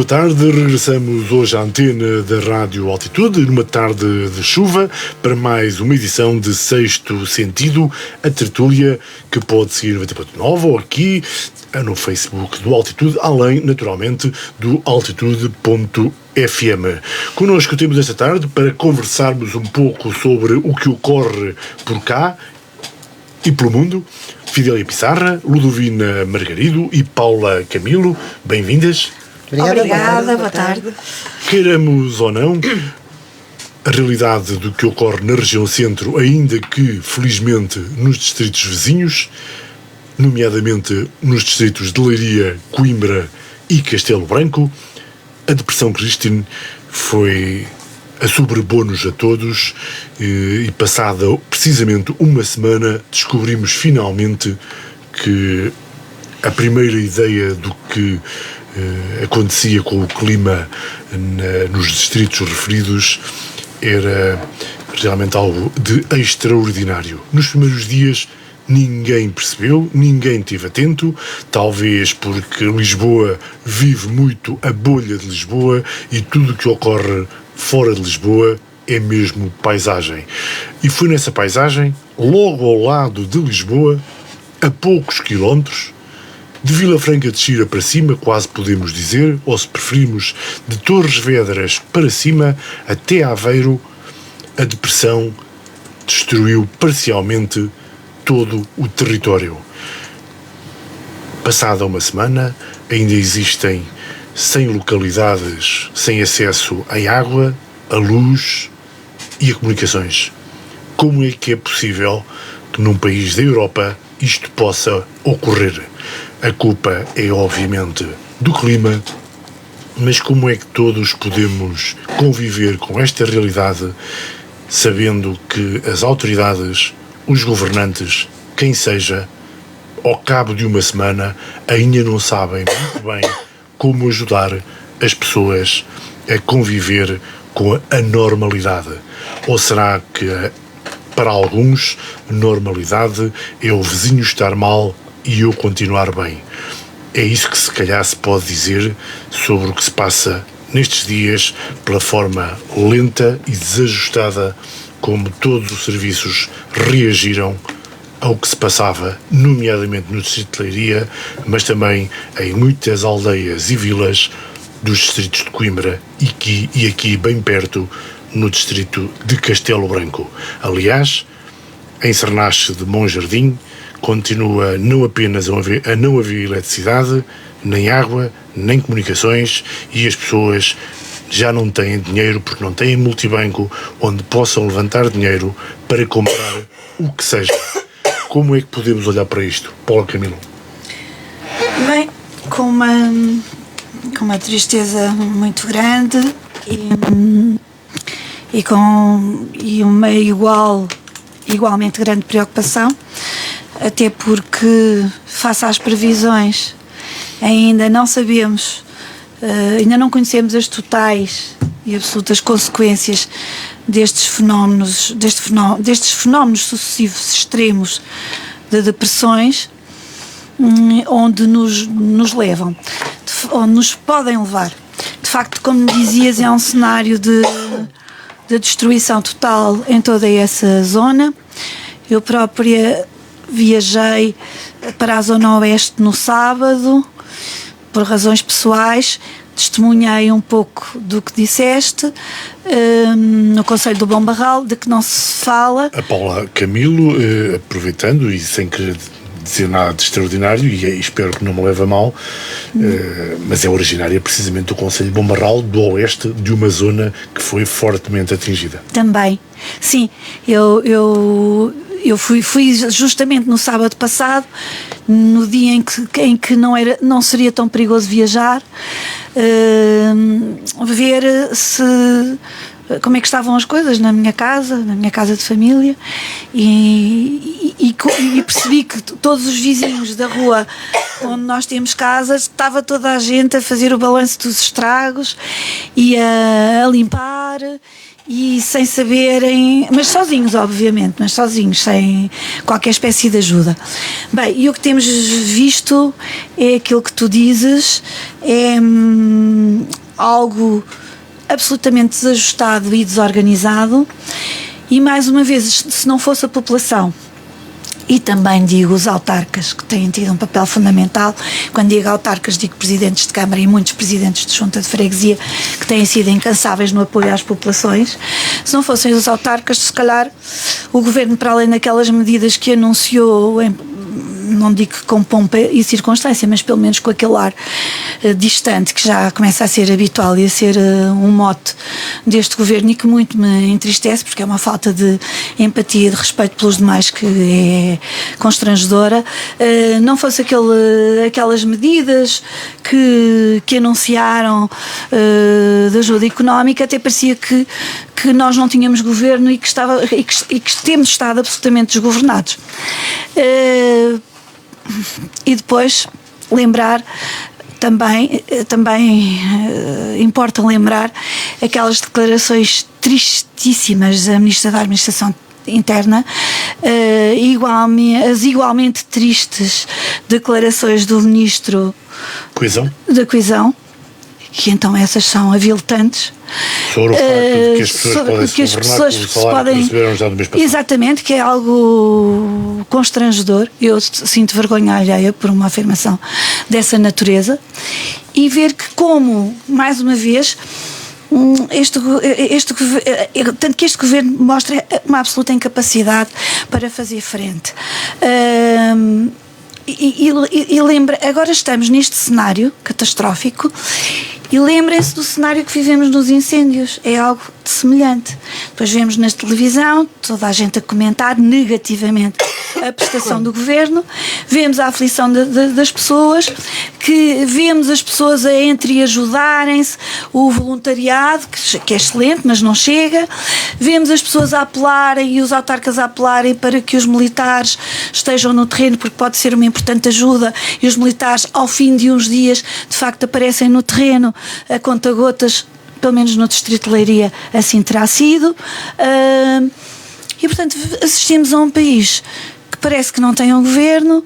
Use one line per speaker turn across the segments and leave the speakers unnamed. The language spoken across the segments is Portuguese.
Boa tarde, regressamos hoje à antena da Rádio Altitude, numa tarde de chuva, para mais uma edição de Sexto Sentido, a tertúlia que pode seguir no 90.9 ou aqui no Facebook do Altitude, além, naturalmente, do altitude.fm. Connosco temos esta tarde para conversarmos um pouco sobre o que ocorre por cá e pelo mundo. Fidélia Pissarra, Ludovina Margarido e Paula Camilo, bem-vindas.
Obrigada, boa tarde.
Queiramos ou não, a realidade do que ocorre na região centro, ainda que, felizmente, nos distritos vizinhos, nomeadamente nos distritos de Leiria, Coimbra e Castelo Branco, a Depressão Christine foi a sobrepor-nos a todos e passada precisamente uma semana descobrimos finalmente que a primeira ideia do que acontecia com o clima nos distritos referidos era realmente algo de extraordinário. Nos primeiros dias ninguém percebeu, ninguém esteve atento, talvez porque Lisboa vive muito a bolha de Lisboa e tudo o que ocorre fora de Lisboa é mesmo paisagem. E foi nessa paisagem, logo ao lado de Lisboa, a poucos quilómetros, de Vila Franca de Xira para cima, quase podemos dizer, ou se preferirmos, de Torres Vedras para cima, até Aveiro, a depressão destruiu parcialmente todo o território. Passada uma semana, ainda existem 100 localidades sem acesso à água, à luz e a comunicações. Como é que é possível que num país da Europa isto possa ocorrer? A culpa é, obviamente, do clima, mas como é que todos podemos conviver com esta realidade, sabendo que as autoridades, os governantes, quem seja, ao cabo de uma semana, ainda não sabem muito bem como ajudar as pessoas a conviver com a normalidade? Ou será que, para alguns, normalidade é o vizinho estar mal e eu continuar bem? É isso que se calhar se pode dizer sobre o que se passa nestes dias, pela forma lenta e desajustada como todos os serviços reagiram ao que se passava, nomeadamente no distrito de Leiria, mas também em muitas aldeias e vilas dos distritos de Coimbra e aqui bem perto no distrito de Castelo Branco. Aliás, em Sernache de Monjardim continua não apenas a não haver eletricidade, nem água, nem comunicações, e as pessoas já não têm dinheiro porque não têm multibanco onde possam levantar dinheiro para comprar o que seja. Como é que podemos olhar para isto? Paula Camilo.
Bem, com uma tristeza muito grande e uma igualmente grande preocupação, até porque, face às previsões, ainda não sabemos, ainda não conhecemos as totais e absolutas consequências destes fenómenos sucessivos extremos de depressões, onde nos levam, onde nos podem levar. De facto, como dizias, é um cenário de destruição total em toda essa zona. Eu própria viajei para a zona oeste no sábado, por razões pessoais. Testemunhei um pouco do que disseste, no Conselho do Bom Barral, de que não se fala.
A Paula Camilo, aproveitando e sem querer dizer nada de extraordinário, e espero que não me leve a mal, mas é originária precisamente do Conselho de Bom Barral, do oeste, de uma zona que foi fortemente atingida.
Também, sim, eu fui justamente no sábado passado, no dia em que não seria tão perigoso viajar, ver como é que estavam as coisas na minha casa de família, e percebi que todos os vizinhos da rua onde nós temos casas, estava toda a gente a fazer o balanço dos estragos e a limpar e sem saberem, mas sozinhos, obviamente, mas sozinhos, sem qualquer espécie de ajuda. Bem, e o que temos visto é aquilo que tu dizes, é algo absolutamente desajustado e desorganizado, e mais uma vez, se não fosse a população, e também digo os autarcas, que têm tido um papel fundamental. Quando digo autarcas, digo presidentes de Câmara e muitos presidentes de junta de freguesia, que têm sido incansáveis no apoio às populações. Se não fossem os autarcas, se calhar o governo, para além daquelas medidas que anunciou, não digo com pompa e circunstância, mas pelo menos com aquele ar distante, que já começa a ser habitual e a ser um mote deste governo, e que muito me entristece, porque é uma falta de empatia e de respeito pelos demais que é constrangedora. Não fosse aquelas medidas que anunciaram de ajuda económica, até parecia que nós não tínhamos governo e que temos estado absolutamente desgovernados. E depois lembrar também importa lembrar aquelas declarações tristíssimas da Ministra da Administração Interna, as igualmente tristes declarações do Ministro da Coesão, que então essas são aviltantes,
sobre o facto de que as pessoas podem se receberam já do mês passado.
Exatamente, que é algo constrangedor. Eu sinto vergonha alheia por uma afirmação dessa natureza, e ver que, como, mais uma vez, tanto que este governo mostra uma absoluta incapacidade para fazer frente. E lembra, agora estamos neste cenário catastrófico, e lembrem-se do cenário que vivemos nos incêndios, é algo semelhante. Depois vemos na televisão toda a gente a comentar negativamente a prestação do governo, vemos a aflição das pessoas, que vemos as pessoas a entreajudarem-se, o voluntariado, que é excelente, mas não chega, vemos as pessoas a apelarem e os autarcas a apelarem para que os militares estejam no terreno, porque pode ser uma importante ajuda, e os militares, ao fim de uns dias, de facto aparecem no terreno a conta-gotas. Pelo menos no Distrito de Leiria assim terá sido, e portanto assistimos a um país que parece que não tem um governo,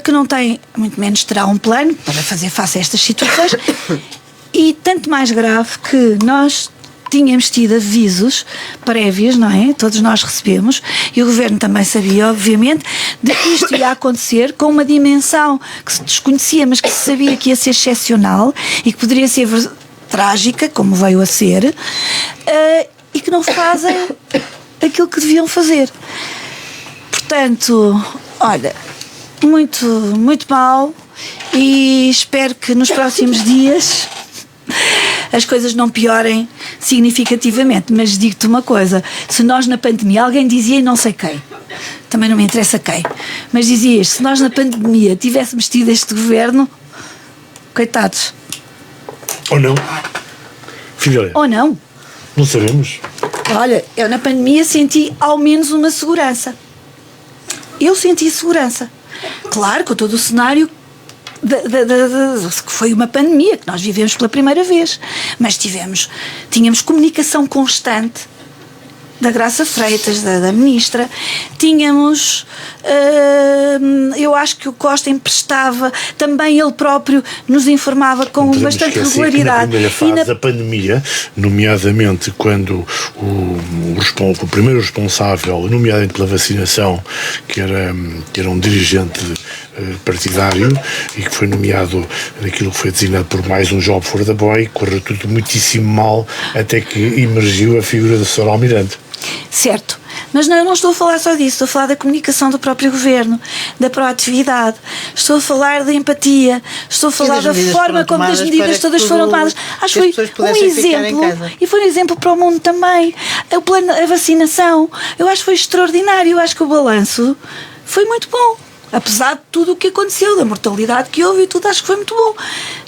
que não tem, muito menos terá um plano para fazer face a estas situações, e tanto mais grave que nós tínhamos tido avisos prévios, não é? Todos nós recebemos, e o governo também sabia, obviamente, de que isto ia acontecer com uma dimensão que se desconhecia, mas que se sabia que ia ser excepcional e que poderia ser trágica, como veio a ser, e que não fazem aquilo que deviam fazer. Portanto, olha, muito, muito mal, e espero que nos próximos dias as coisas não piorem significativamente. Mas digo-te uma coisa, se nós na pandemia, alguém dizia, e não sei quem, também não me interessa quem, mas dizia isto: se nós na pandemia tivéssemos tido este governo, coitados.
Ou não? Filha,
ou não?
Não sabemos.
Olha, eu na pandemia senti ao menos uma segurança. Eu senti segurança. Claro, com todo o cenário que foi uma pandemia que nós vivemos pela primeira vez, mas tínhamos comunicação constante da Graça Freitas, da Ministra, tínhamos, eu acho que o Costa emprestava, também ele próprio nos informava com bastante regularidade.
Na primeira fase da pandemia, nomeadamente quando o primeiro responsável, nomeadamente pela vacinação, que era um dirigente partidário e que foi nomeado naquilo que foi designado por mais um job for the boy, correu tudo muitíssimo mal, até que emergiu a figura do Sr. Almirante.
Certo, mas não, eu não estou a falar só disso, estou a falar da comunicação do próprio governo, da proatividade, estou a falar da empatia, estou a falar da forma como as medidas todas foram tomadas. Acho que foi um exemplo, e foi um exemplo para o mundo também. O plano, a vacinação, eu acho que foi extraordinário, eu acho que o balanço foi muito bom. Apesar de tudo o que aconteceu, da mortalidade que houve e tudo, acho que foi muito bom.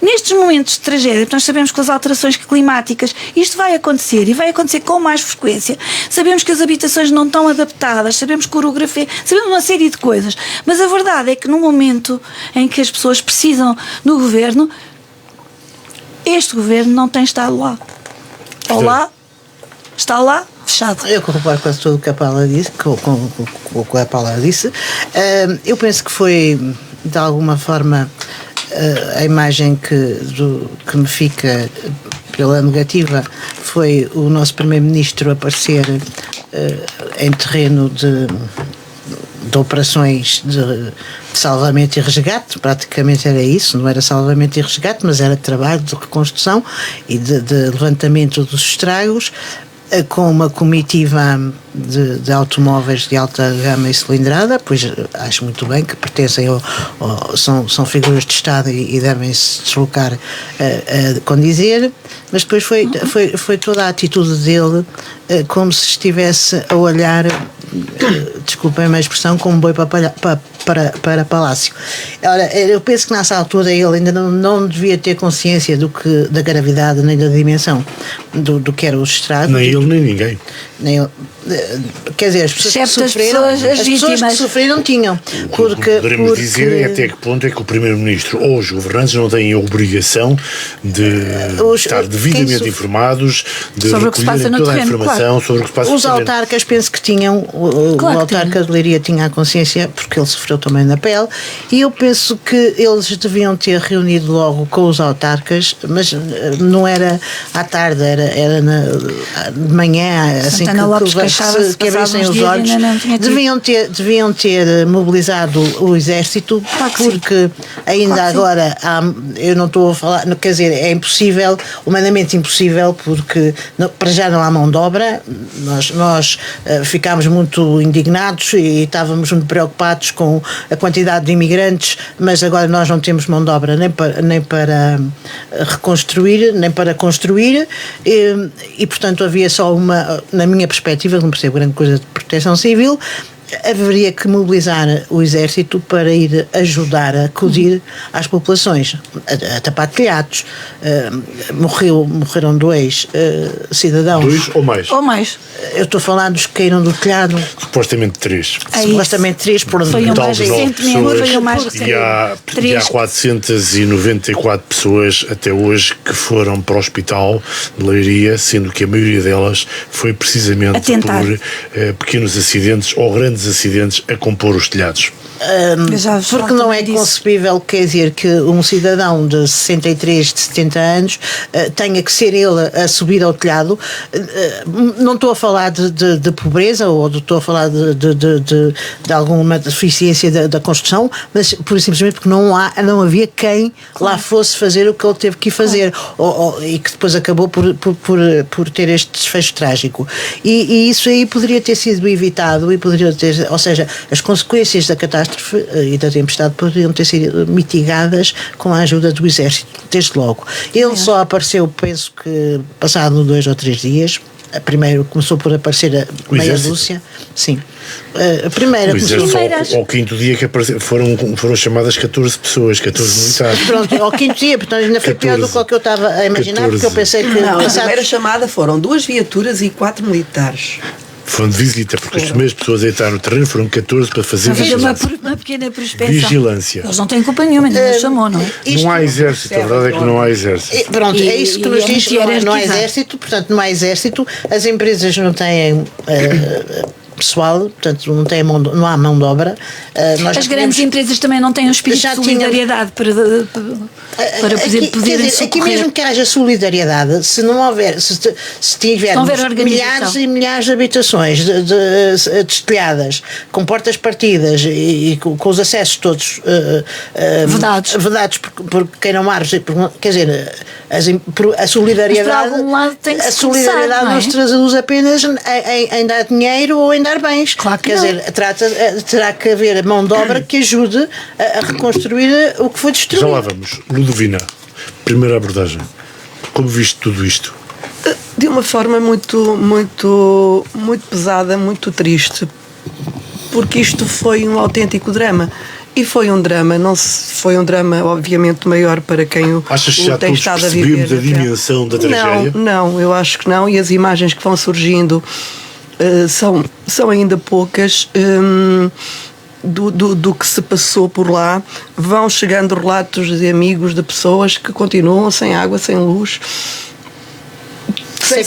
Nestes momentos de tragédia, porque nós sabemos que com as alterações climáticas isto vai acontecer, e vai acontecer com mais frequência. Sabemos que as habitações não estão adaptadas, sabemos que a orografia, sabemos uma série de coisas. Mas a verdade é que no momento em que as pessoas precisam do governo, este governo não tem estado lá. Ou lá, está lá, fechado.
Eu concordo com tudo o que a Paula disse, com o que a Paula disse. Eu penso que foi, de alguma forma, a imagem que me fica pela negativa foi o nosso primeiro-ministro aparecer em terreno de operações de salvamento e resgate. Praticamente era isso, não era salvamento e resgate, mas era trabalho de reconstrução e de levantamento dos estragos, com uma comitiva de automóveis de alta gama e cilindrada, pois acho muito bem que pertencem são figuras de Estado e devem-se deslocar a condizer, mas depois foi toda a atitude dele como se estivesse a olhar, desculpem a expressão, como um boi para palácio. Ora, eu penso que nessa altura ele ainda não devia ter consciência da gravidade nem da dimensão do que eram os estragos.
Nem ele nem ninguém.
Quer dizer, as pessoas que sofreram, as pessoas que sofreram tinham.
Poderemos dizer até que ponto é que o Primeiro-Ministro ou os governantes não têm a obrigação de estar devidamente informados, de recolherem toda a informação sobre o que se passa no terreno.
Os autarcas penso que tinham, o autarca de Leiria tinha a consciência, porque ele sofreu também na pele, e eu penso que eles deviam ter reunido logo com os autarcas, mas não era à tarde, era de manhã, assim que abrissem os olhos. Deviam ter mobilizado o exército, porque ainda agora eu não estou a falar, quer dizer, é impossível, humanamente impossível, porque para já não há mão de obra. Nós ficámos muito indignados e estávamos muito preocupados com a quantidade de imigrantes, mas agora nós não temos mão de obra nem para reconstruir, nem para construir, e portanto havia só na minha perspectiva, não percebo grande coisa de proteção civil, haveria que mobilizar o exército para ir ajudar a acudir às populações, a tapar telhados. Morreram 2 cidadãos.
2 ou mais?
Eu estou a falar dos que caíram do telhado.
Supostamente 3.
Supostamente 3 por onde?
Foi o mais
recente. E há 494 pessoas até hoje que foram para o hospital de Leiria, sendo que a maioria delas foi precisamente por pequenos acidentes ou grandes acidentes a compor os telhados.
Porque não é concebível, quer dizer, que um cidadão de 63, de 70 anos tenha que ser ele a subir ao telhado. Não estou a falar de pobreza, ou estou a falar de alguma deficiência da construção, mas pura e simplesmente porque não havia quem lá fosse fazer o que ele teve que fazer, e que depois acabou por ter este desfecho trágico. E isso aí poderia ter sido evitado, e poderia ter, ou seja, as consequências da catástrofe e da tempestade poderiam ter sido mitigadas com a ajuda do exército, desde logo. Ele só apareceu, penso que passado 2 ou 3 dias. Primeiro começou por aparecer a meia dúzia. Sim. A primeira
ao quinto dia que apareceu, foram chamadas 14 pessoas, 14 militares.
Pronto, ao quinto dia, portanto ainda foi pior do que eu estava a imaginar, 14. Porque eu pensei que...
Não, a primeira chamada foram 2 viaturas e 4 militares.
Foram de visita, porque as primeiras pessoas a entrar no terreno foram 14 para fazer vigilância.
Uma pequena prospecção.
Vigilância.
Eles não têm culpa nenhuma, ainda nos chamou, não é?
Não há exército, a verdade é que não há exército.
Pronto, é isso que nos diz, não há exército, portanto não há exército, as empresas não têm pessoal, portanto não há mão de obra.
As grandes empresas também não têm um espírito de solidariedade para poderem socorrer.
Aqui mesmo que haja solidariedade, se não houver, se tivermos milhares e milhares de habitações destelhadas, com portas partidas e com os acessos todos vedados por queiram árvores, quer dizer, a solidariedade, não se traduz apenas em dar dinheiro ou em dar bens.
Claro que
quer dizer, terá que haver mão de obra que ajude a reconstruir o que foi destruído.
Já lá vamos. Ludovina, primeira abordagem. Como viste tudo isto?
De uma forma muito pesada, muito triste, porque isto foi um autêntico drama. E foi um drama, foi um drama obviamente maior para quem o tem estado a viver.
Achas que já todos percebemos a dimensão da tragédia?
Não, eu acho que não, e as imagens que vão surgindo são ainda poucas do que se passou por lá. Vão chegando relatos de amigos, de pessoas que continuam sem água, sem luz,
sem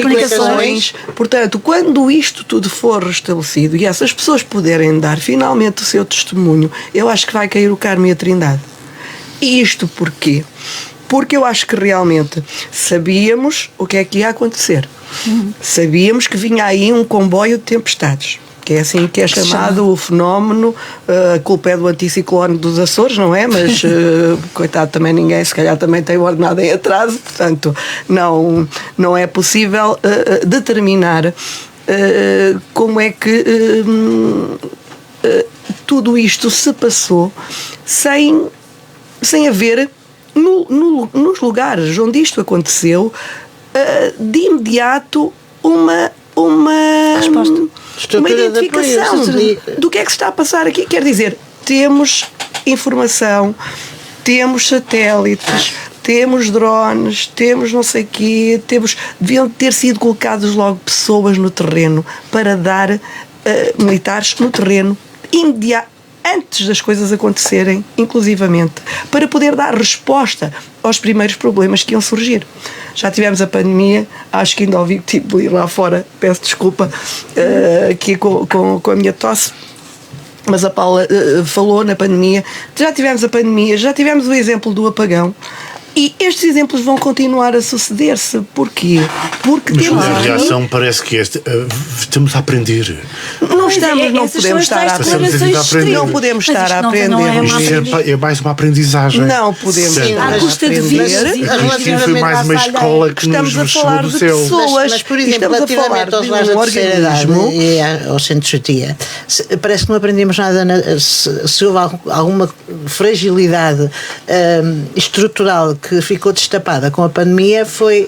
comunicações.
Portanto, quando isto tudo for restabelecido e essas pessoas puderem dar finalmente o seu testemunho, eu acho que vai cair o Carmo e a Trindade. E isto porquê? Porque eu acho que realmente sabíamos o que é que ia acontecer. Sabíamos que vinha aí um comboio de tempestades. Que é assim que é chamado o fenómeno. A culpa é do anticiclone dos Açores, não é? Mas, coitado, também ninguém, se calhar também tem ordenado em atraso, portanto, não é possível determinar como é que tudo isto se passou sem haver, nos lugares onde isto aconteceu, de imediato uma identificação do que é que se está a passar aqui. Quer dizer, temos informação, temos satélites, temos drones, temos não sei o quê, deviam ter sido colocados logo pessoas no terreno para dar militares no terreno antes das coisas acontecerem, inclusivamente, para poder dar resposta aos primeiros problemas que iam surgir. Já tivemos a pandemia, acho que ainda ouvi tipo ir lá fora, peço desculpa aqui com a minha tosse, mas a Paula falou na pandemia. Já tivemos a pandemia, já tivemos o exemplo do apagão. E estes exemplos vão continuar a suceder-se. Porquê? Porque
mas
temos
a reação parece que estamos a aprender.
Não podemos estar a aprender. Não podemos estar a aprender.
É mais uma aprendizagem.
Não podemos estar a
custa de
aprender.
Isto foi mais uma escola que nos chegou do céu.
Mas, por exemplo, relativamente aos lares da terceira idade e ao centro de justiça, parece que não aprendemos nada. Se houve alguma fragilidade estrutural que ficou destapada com a pandemia, foi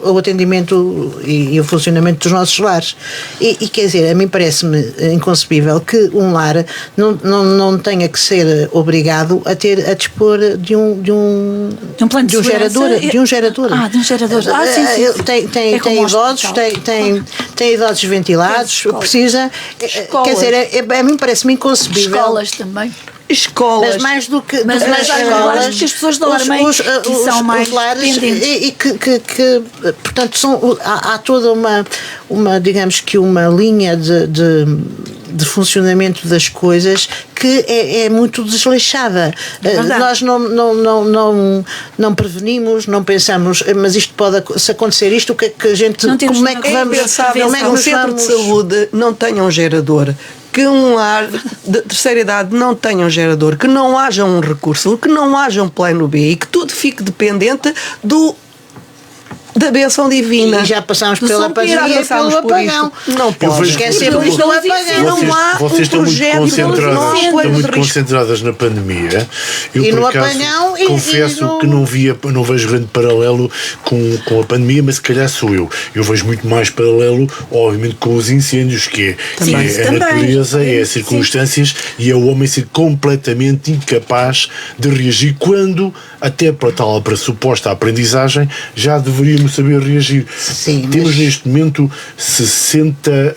o atendimento e o funcionamento dos nossos lares. E quer dizer, a mim parece-me inconcebível que um lar não tenha que ser obrigado a dispor de um
plano de
gerador. De um gerador.
De um gerador. Sim.
Tem idosos, tem idosos ventilados, precisa. Quer dizer, a mim parece-me inconcebível.
Escolas também.
Escolas.
Mas mais do que
mas escolas, que as pessoas dormem e são mais dependentes.
E que portanto, há toda uma, digamos que uma linha de funcionamento das coisas que é muito desleixada. Nós não prevenimos, não pensamos, mas isto se acontecer isto, o que é que a gente, como é que vamos
pensar que um centro de saúde não tenha um gerador, que um lar de terceira idade não tenha um gerador, que não haja um recurso, que não haja um plano B e que tudo fique dependente da bênção divina.
E já passámos pela pandemia e pelo apagão.
Não pode
esquecer do apagão.
Vocês estão muito concentradas na pandemia. Eu,
e
por
no
acaso,
apagão
confesso que não vejo grande paralelo com a pandemia, mas se calhar sou eu. Eu vejo muito mais paralelo, obviamente, com os incêndios, que é a natureza, é as circunstâncias e é o homem ser completamente incapaz de reagir quando, até para suposta aprendizagem, já deveríamos saber reagir.
Sim,
temos neste momento 60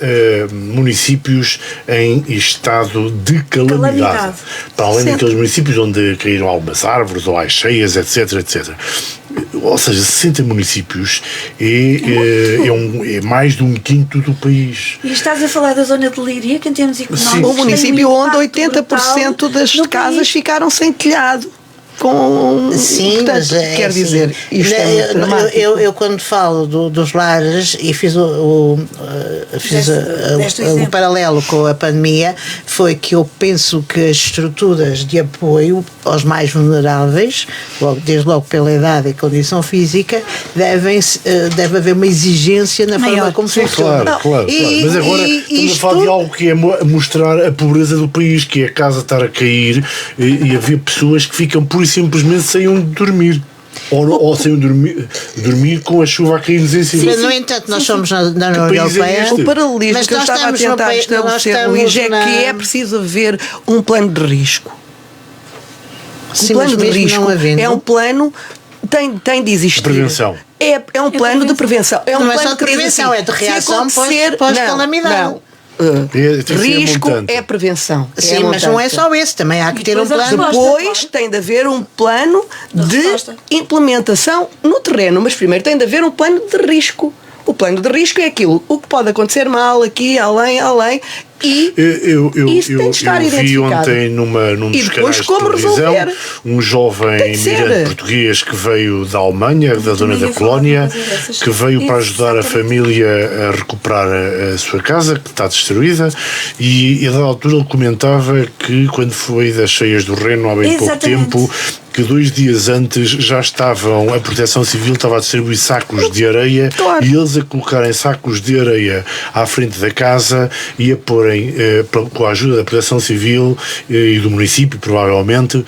municípios em estado de calamidade. Para além daqueles municípios onde caíram algumas árvores ou as cheias, etc. Ou seja, 60 municípios é mais de um quinto do país.
E estás a falar da zona de Líria, que em termos económicos,
um município onde 80% das casas ficaram sem telhado.
Sim,
portanto,
mas
quer dizer, isto é muito dramático.
Eu quando falo dos lares e fiz o paralelo com a pandemia, foi que eu penso que as estruturas de apoio aos mais vulneráveis, desde logo pela idade e condição física, deve haver uma exigência na forma como funciona.
Claro. Mas agora estamos a falar de algo que é mostrar a pobreza do país, que é a casa estar a cair e haver pessoas que ficam por simplesmente sem onde dormir. Ou sem dormir com a chuva a cair-nos em cima.
Mas, no entanto, nós somos na União Europeia.
O paralelismo que eu estava a tentar estabelecer, Luís, é que é preciso haver um plano de risco.
Sim, plano de risco
é um plano, tem de existir.
Prevenção.
É um plano de prevenção.
Não é só de prevenção, é de reação pós-calamidade.
tem que ser
risco
montante.
é prevenção.
Sim, mas não é só esse, também há que ter um
depois a
plano.
resposta.
Depois tem de haver um plano de
resposta.
implementação no terreno, mas primeiro tem de haver um plano de risco. O plano de risco é aquilo, o que pode acontecer mal, aqui, além, e isso tem de estar
eu vi
identificado.
ontem num dos
E
canais
depois
de
como
televisão
resolver.
um jovem
Tem de ser.
imigrante português que veio da Alemanha, da zona
ia
da
falar
colónia,
uma coisa dessas.
que veio para ajudar a
Exatamente.
família a recuperar a sua casa, que está destruída, e a dada altura ele comentava que quando foi das cheias do Reno há bem pouco
Exatamente.
tempo, que 2 dias antes já estavam, a Proteção Civil estava a distribuir sacos de areia,
Claro.
e eles a colocarem sacos de areia à frente da casa e a porem, com a ajuda da Proteção Civil e do município, provavelmente,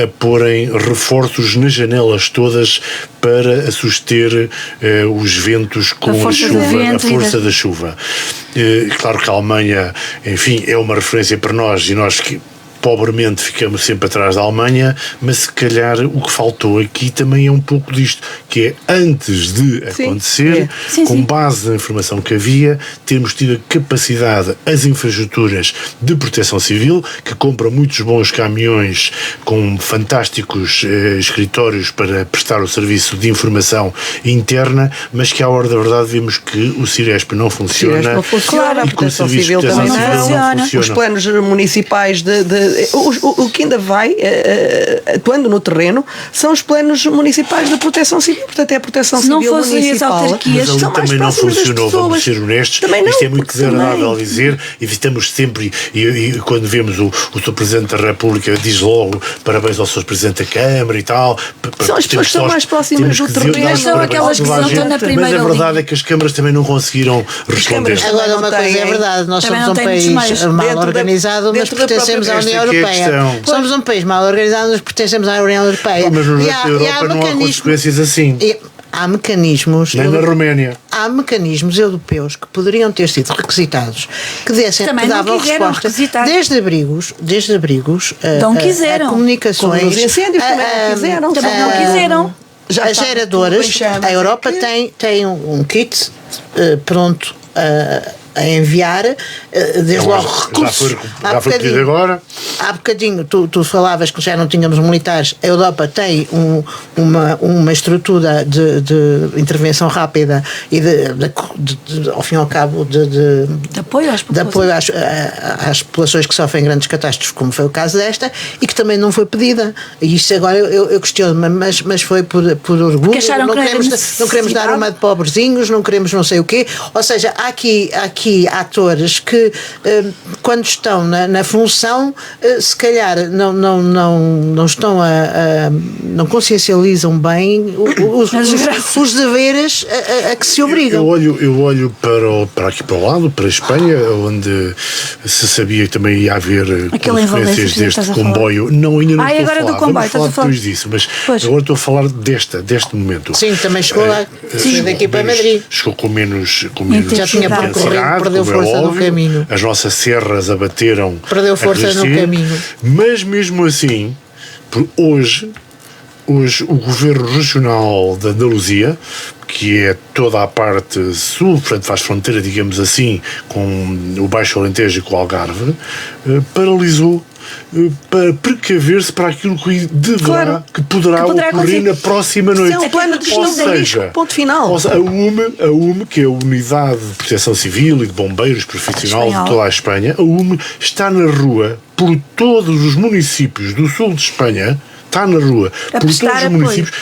a porem reforços nas janelas todas para suster os ventos com
A
a
força do
chuva, a
vento e
força
da-
da chuva. Claro que a Alemanha, enfim, é uma referência para nós, e nós que pobremente ficamos sempre atrás da Alemanha, mas se calhar o que faltou aqui também é um pouco disto, que é antes de
Sim,
acontecer,
é.
Sim,
com
sim.
base na informação que havia, termos tido a capacidade, as infraestruturas de proteção civil, que compra muitos bons caminhões com fantásticos escritórios para prestar o serviço de informação interna, mas que à hora da verdade vemos que o Ciresp não funciona,
Ciresp não funciona, a
e que o
Proteção
Serviço de
Civil
Proteção
também
Civil
não
não
funciona.
Os planos municipais o que ainda vai atuando no terreno são os planos municipais de proteção civil, portanto é a proteção
Se não
civil
fossem as
municipal.
autarquias,
Mas ali
são mais
também não
próximas das
funcionou, vamos
pessoas.
ser honestos.
Também não,
Isto é muito
porque
desagradável
também-
dizer, evitamos sempre, e quando vemos o Sr. Presidente da República diz logo parabéns ao Sr. Presidente da Câmara e tal.
São as pessoas que estão mais próximas do terreno.
São aquelas que
Mas
estão na
a
primeira
verdade
linha.
é que as câmaras também não conseguiram responder.
câmaras
Agora,
Também
uma
não
coisa é
têm-
verdade, nós
também
somos
não
um
têm
país
meios.
mal
Dentro da-
organizado, mas
dentro da
pertencemos à
própria-
União
Esta é que é a
Europeia.
questão.
Somos um país mal organizado, mas pertencemos à União Europeia.
Mas no
E
resto da Europa não há
mecanismos-
consequências assim.
Há mecanismos.
Nem na Roménia.
Há mecanismos europeus que poderiam ter sido requisitados, que dessem,
Também
que
não
davam
quiseram
resposta,
requisitar.
desde abrigos,
Não quiseram.
a comunicações,
Como nos incêndios também não quiseram.
Também não quiseram.
Já
as
está
geradoras.
tudo em chamas.
A Europa tem um kit pronto a enviar, desde logo recursos.
Já foi pedido agora.
Há bocadinho tu falavas que já não tínhamos militares. A Europa tem uma estrutura de intervenção rápida e ao fim e ao cabo de
De apoio às
de
populações.
apoio às populações que sofrem grandes catástrofes, como foi o caso desta, e que também não foi pedida. E isto agora eu questiono-me, mas foi por orgulho.
acharam
Não
que não era
queremos dar
necessidade.
uma de pobrezinhos, não queremos não sei o quê. Ou seja, há aqui atores que, quando estão na função, se calhar não estão não consciencializam bem os deveres a que se obrigam.
Eu olho para aqui para o lado, para a Espanha, onde se sabia que também ia haver
Aquela
consequências
envolvência que
deste
estás a falar.
comboio. Não, ainda não
Ah,
estou
agora
a
do
falar.
comboio,
Vamos falar
estás a falar.
depois disso, mas
Pois.
agora estou a falar deste momento.
Sim, também chegou lá. Foi daqui para Madrid.
Chegou com menos
Já tinha
percorrido,
intensidade,
perdeu
como é
força no
óbvio.
caminho.
As nossas serras abateram.
Perdeu
a
força no
crescer,
caminho.
Mas mesmo assim, hoje o Governo Regional da Andaluzia, que é toda a parte sul, portanto faz fronteira, digamos assim, com o Baixo Alentejo e com o Algarve, paralisou para precaver-se para aquilo que poderá ocorrer
acontecer.
na próxima noite.
Isso é um plano de gestão de risco, ponto final.
Ou seja, a UME, que é a Unidade de Proteção Civil e de Bombeiros Profissional
Espanhol.
de toda a Espanha, a UME está na rua por todos os municípios do sul de Espanha, está na rua
A
por
prestar
todos os
apoio.
municípios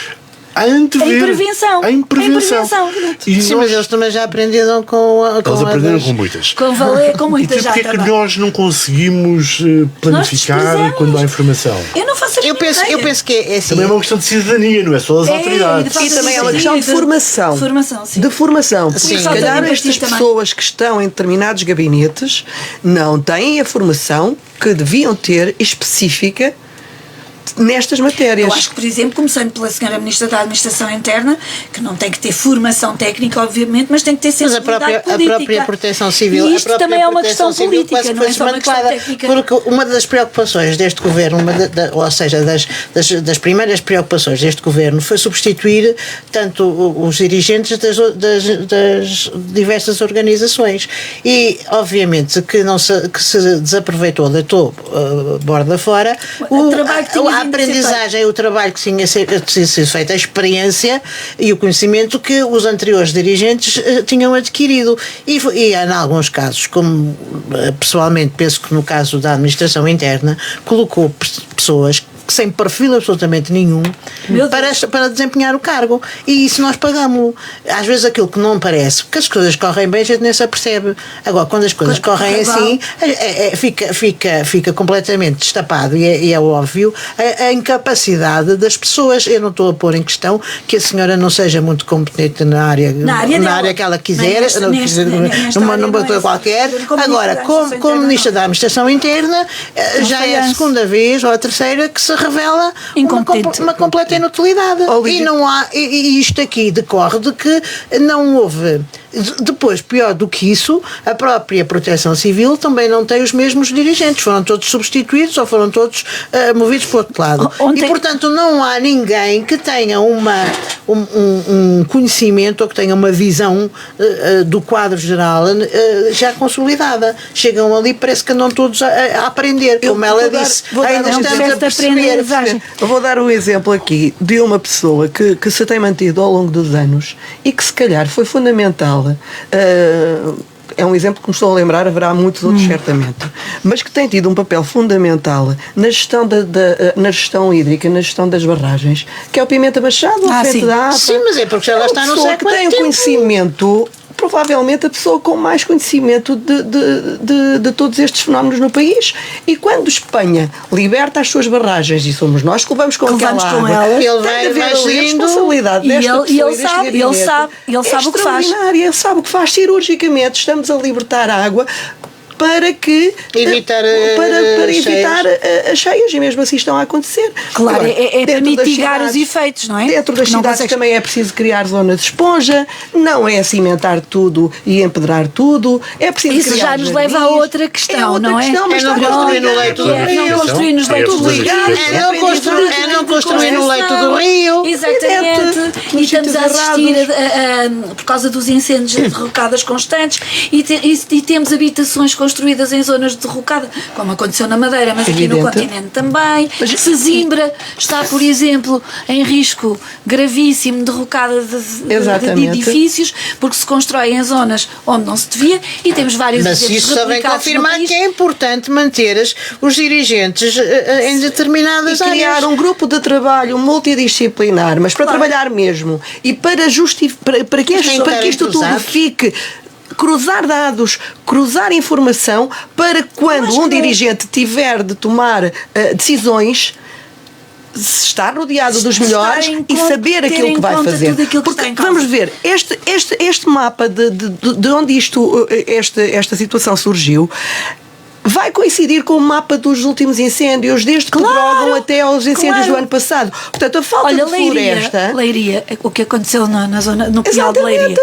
a antever.
Em prevenção.
Em prevenção.
Em prevenção.
E
Sim,
nós,
mas eles também já aprenderam com
eles aprenderam
as-
com muitas.
Com valer, com muita
Então
já
porquê é que
também.
nós não conseguimos planificar
desprezamos.
quando há informação?
Eu não faço a
Eu
mínima
penso
ideia.
que é assim.
Também é uma questão de cidadania, não é só das autoridades.
de
E também é uma
Sim,
questão de formação.
De formação, sim.
De formação. Porque
Sim.
se calhar
Falta de
estas
também.
pessoas que estão em determinados gabinetes não têm a formação que deviam ter específica nestas matérias.
Eu acho que, por exemplo, começando pela senhora Ministra da Administração Interna, que não tem que ter formação técnica, obviamente, mas tem que ter sensibilidade política.
A própria Proteção Civil,
e isto também é uma questão política,
quase
não é
foi
só uma questão técnica.
porque uma das preocupações deste governo, ou seja, das primeiras preocupações deste governo foi substituir tanto os dirigentes das diversas organizações e, obviamente, que se desaproveitou, deitou borda fora a aprendizagem, o trabalho que tinha sido feito, a experiência e o conhecimento que os anteriores dirigentes tinham adquirido. E em alguns casos, como pessoalmente penso que no caso da administração interna, colocou pessoas sem perfil absolutamente nenhum para desempenhar o cargo, e isso nós pagamos. Às vezes aquilo que não parece, porque as coisas correm bem, a gente nem se apercebe. Agora, quando as coisas correm assim, fica completamente destapado e é óbvio a incapacidade das pessoas. Eu não estou a pôr em questão que a senhora não seja muito competente na área que ela quiser, numa coisa qualquer. Agora, como Ministra da Administração Interna, já é a segunda vez ou a terceira que se revela uma completa inutilidade. E não há, e isto aqui decorre de que não houve. Depois, pior do que isso, a própria Proteção Civil também não tem os mesmos dirigentes, foram todos substituídos ou foram todos movidos para o outro lado. E, portanto, não há ninguém que tenha um conhecimento ou que tenha uma visão do quadro geral já consolidada. Chegam ali, parece que andam todos a aprender, como ela disse, ainda estamos a perceber.
Eu vou dar um exemplo aqui de uma pessoa que se tem mantido ao longo dos anos e que se calhar foi fundamental. É um exemplo que me estou a lembrar, haverá muitos outros certamente, mas que tem tido um papel fundamental na gestão, na gestão hídrica, na gestão das barragens, que é o Pimenta Machado, à frente da APA.
Sim, mas é porque já lá está no século.
Que tem um conhecimento, provavelmente a pessoa com mais conhecimento de todos estes fenómenos no país. E quando Espanha liberta as suas barragens, e somos nós que levamos com aquela água,
ele vai gerindo,
responsabilidade desta pessoa,
ele sabe o que faz.
Ele sabe o que faz cirurgicamente. Estamos a libertar água para evitar as cheias, e mesmo assim estão a acontecer.
Claro, agora, é para mitigar os efeitos, não é?
Dentro das cidades também é preciso criar zonas de esponja, não é cimentar tudo e empedrar tudo, é preciso
isso
criar
já nos leva a outra questão, não é?
Mas não construir no leito do rio.
Não construir nos leitos do rio.
É não construir no leito do rio.
Exatamente. E estamos a assistir, por causa dos incêndios de derrocadas constantes, e temos habitações construídas em zonas de derrocada, como aconteceu na Madeira, mas aqui no continente também. Sesimbra está, por exemplo, em risco gravíssimo de derrocada de edifícios, porque se constroem em zonas onde não se devia, e temos vários exemplos.
Mas isso só vem confirmar que é importante manter os dirigentes em determinadas áreas.
E criar um grupo de trabalho multidisciplinar, mas para trabalhar mesmo, e para que isto tudo fique. Cruzar dados, cruzar informação, para quando um dirigente tiver de tomar decisões, estar rodeado dos melhores e saber aquilo que vai fazer. Porque vamos ver, este mapa de onde esta situação surgiu vai coincidir com o mapa dos últimos incêndios, desde Pedrógão até aos incêndios do ano passado. Portanto, a falta de floresta...
Leiria, o que aconteceu na zona, no Pinhal de Leiria.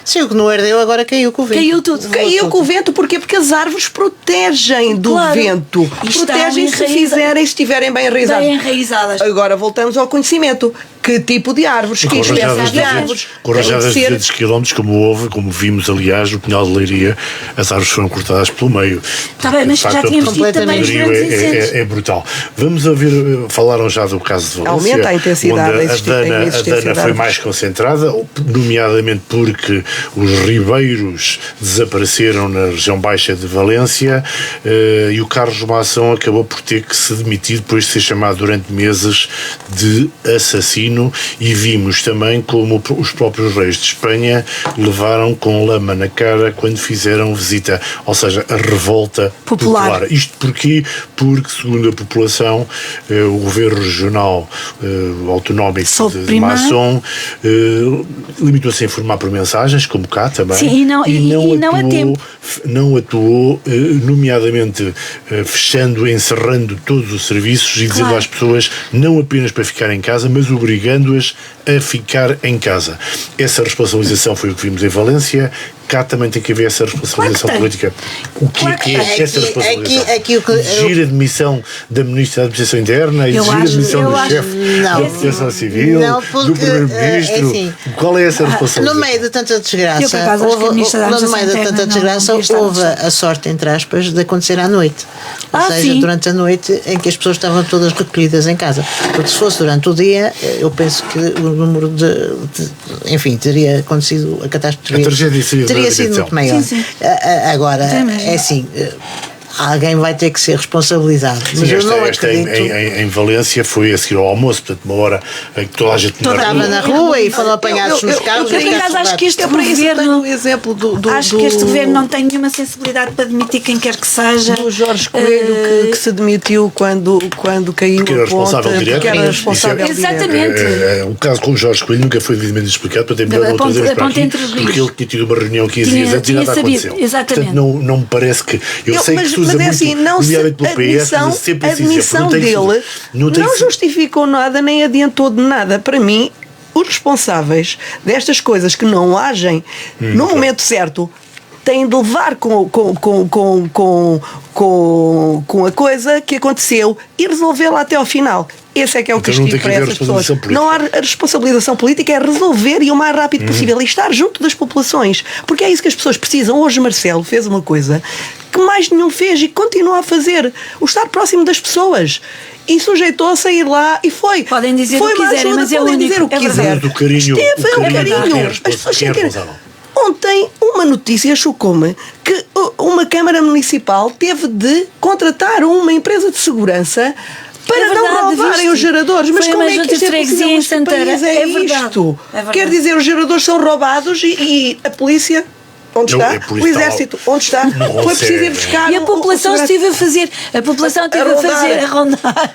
Sim, o que não ardeu agora caiu com o vento.
Caiu tudo.
Caiu com o vento, porquê? Porque as árvores protegem do vento. Protegem se estiverem bem enraizadas. Agora voltamos ao conhecimento. Que tipo de árvores? Que espécies de árvores?
Com rajadas de 200 km, como vimos, aliás, no Pinhal de Leiria, as árvores foram cortadas pelo meio.
Está bem, mas já tínhamos visto também os grandes incêndios.
É brutal. Vamos falaram já do caso de Valência.
Aumenta a intensidade.
A dana foi mais concentrada, nomeadamente porque os ribeiros desapareceram na região baixa de Valência, e o Carlos Mação acabou por ter que se demitir depois de ser chamado durante meses de assassino ano e vimos também como os próprios reis de Espanha levaram com lama na cara quando fizeram visita, ou seja, a revolta popular. Isto porquê? Porque, segundo a população, o governo regional autonómico de Maçom limitou-se a informar por mensagens, como cá também.
Sim, e
não atuou, nomeadamente fechando, encerrando todos os serviços e dizendo às pessoas não apenas para ficar em casa, mas obrigando-as a ficar em casa. Essa responsabilização foi o que vimos em Valência. Cá também tem que haver essa responsabilização política. O que é essa responsabilização? Exigir a demissão da Ministra da Administração Interna, exigir a demissão do chefe da Proteção Civil, do Primeiro-Ministro. Qual é essa responsabilização?
No meio de tanta desgraça, houve a sorte, entre aspas, de acontecer à noite. Ou seja, durante a noite em que as pessoas estavam todas recolhidas em casa. Porque se fosse durante o dia, eu penso que o número enfim, teria acontecido a catástrofe.
A tragédia
teria sido muito maior.
Sim.
Agora, é assim, alguém vai ter que ser responsabilizado. Mas eu não acredito.
Em Valência foi a seguir ao almoço, portanto, uma hora em que toda a gente
estava na rua e foram apanhados nos carros.
Acho que este governo, acho que este governo não tem nenhuma sensibilidade para demitir quem quer que seja.
O Jorge Coelho que se demitiu quando caiu
porque era responsável direto.
Porque era responsável direto.
Exatamente.
O caso com o Jorge Coelho nunca foi devidamente explicado, para ter melhor outra para aqui, porque ele tinha tido uma reunião 15 dias antes e nada aconteceu.
Exatamente.
Portanto, não me parece que... Eu sei que se usa muito, nomeadamente pelo PS,
a admissão dele não justificou nada, nem adiantou de nada. Para mim, os responsáveis destas coisas que não agem no momento certo têm de levar com a coisa que aconteceu e resolvê-la até ao final. Esse é que é o castigo para essas pessoas. Não há a responsabilização política, é resolver e o mais rápido possível e estar junto das populações. Porque é isso que as pessoas precisam. Hoje Marcelo fez uma coisa que mais nenhum fez e continua a fazer. O estar próximo das pessoas. E sujeitou-se a ir lá e foi.
Podem dizer o que quiserem, mas é o único.
Dizer o que quiser. Esteve um carinho. As pessoas têm que... Ontem, uma notícia chocou-me que uma Câmara Municipal teve de contratar uma empresa de segurança para não roubarem os geradores. Mas como é que isto é possível? Este país é isto. Quer dizer, os geradores são roubados e a polícia... Onde está? O exército, onde está? Foi preciso ir buscar.
E a população esteve a fazer. A população esteve a rondar.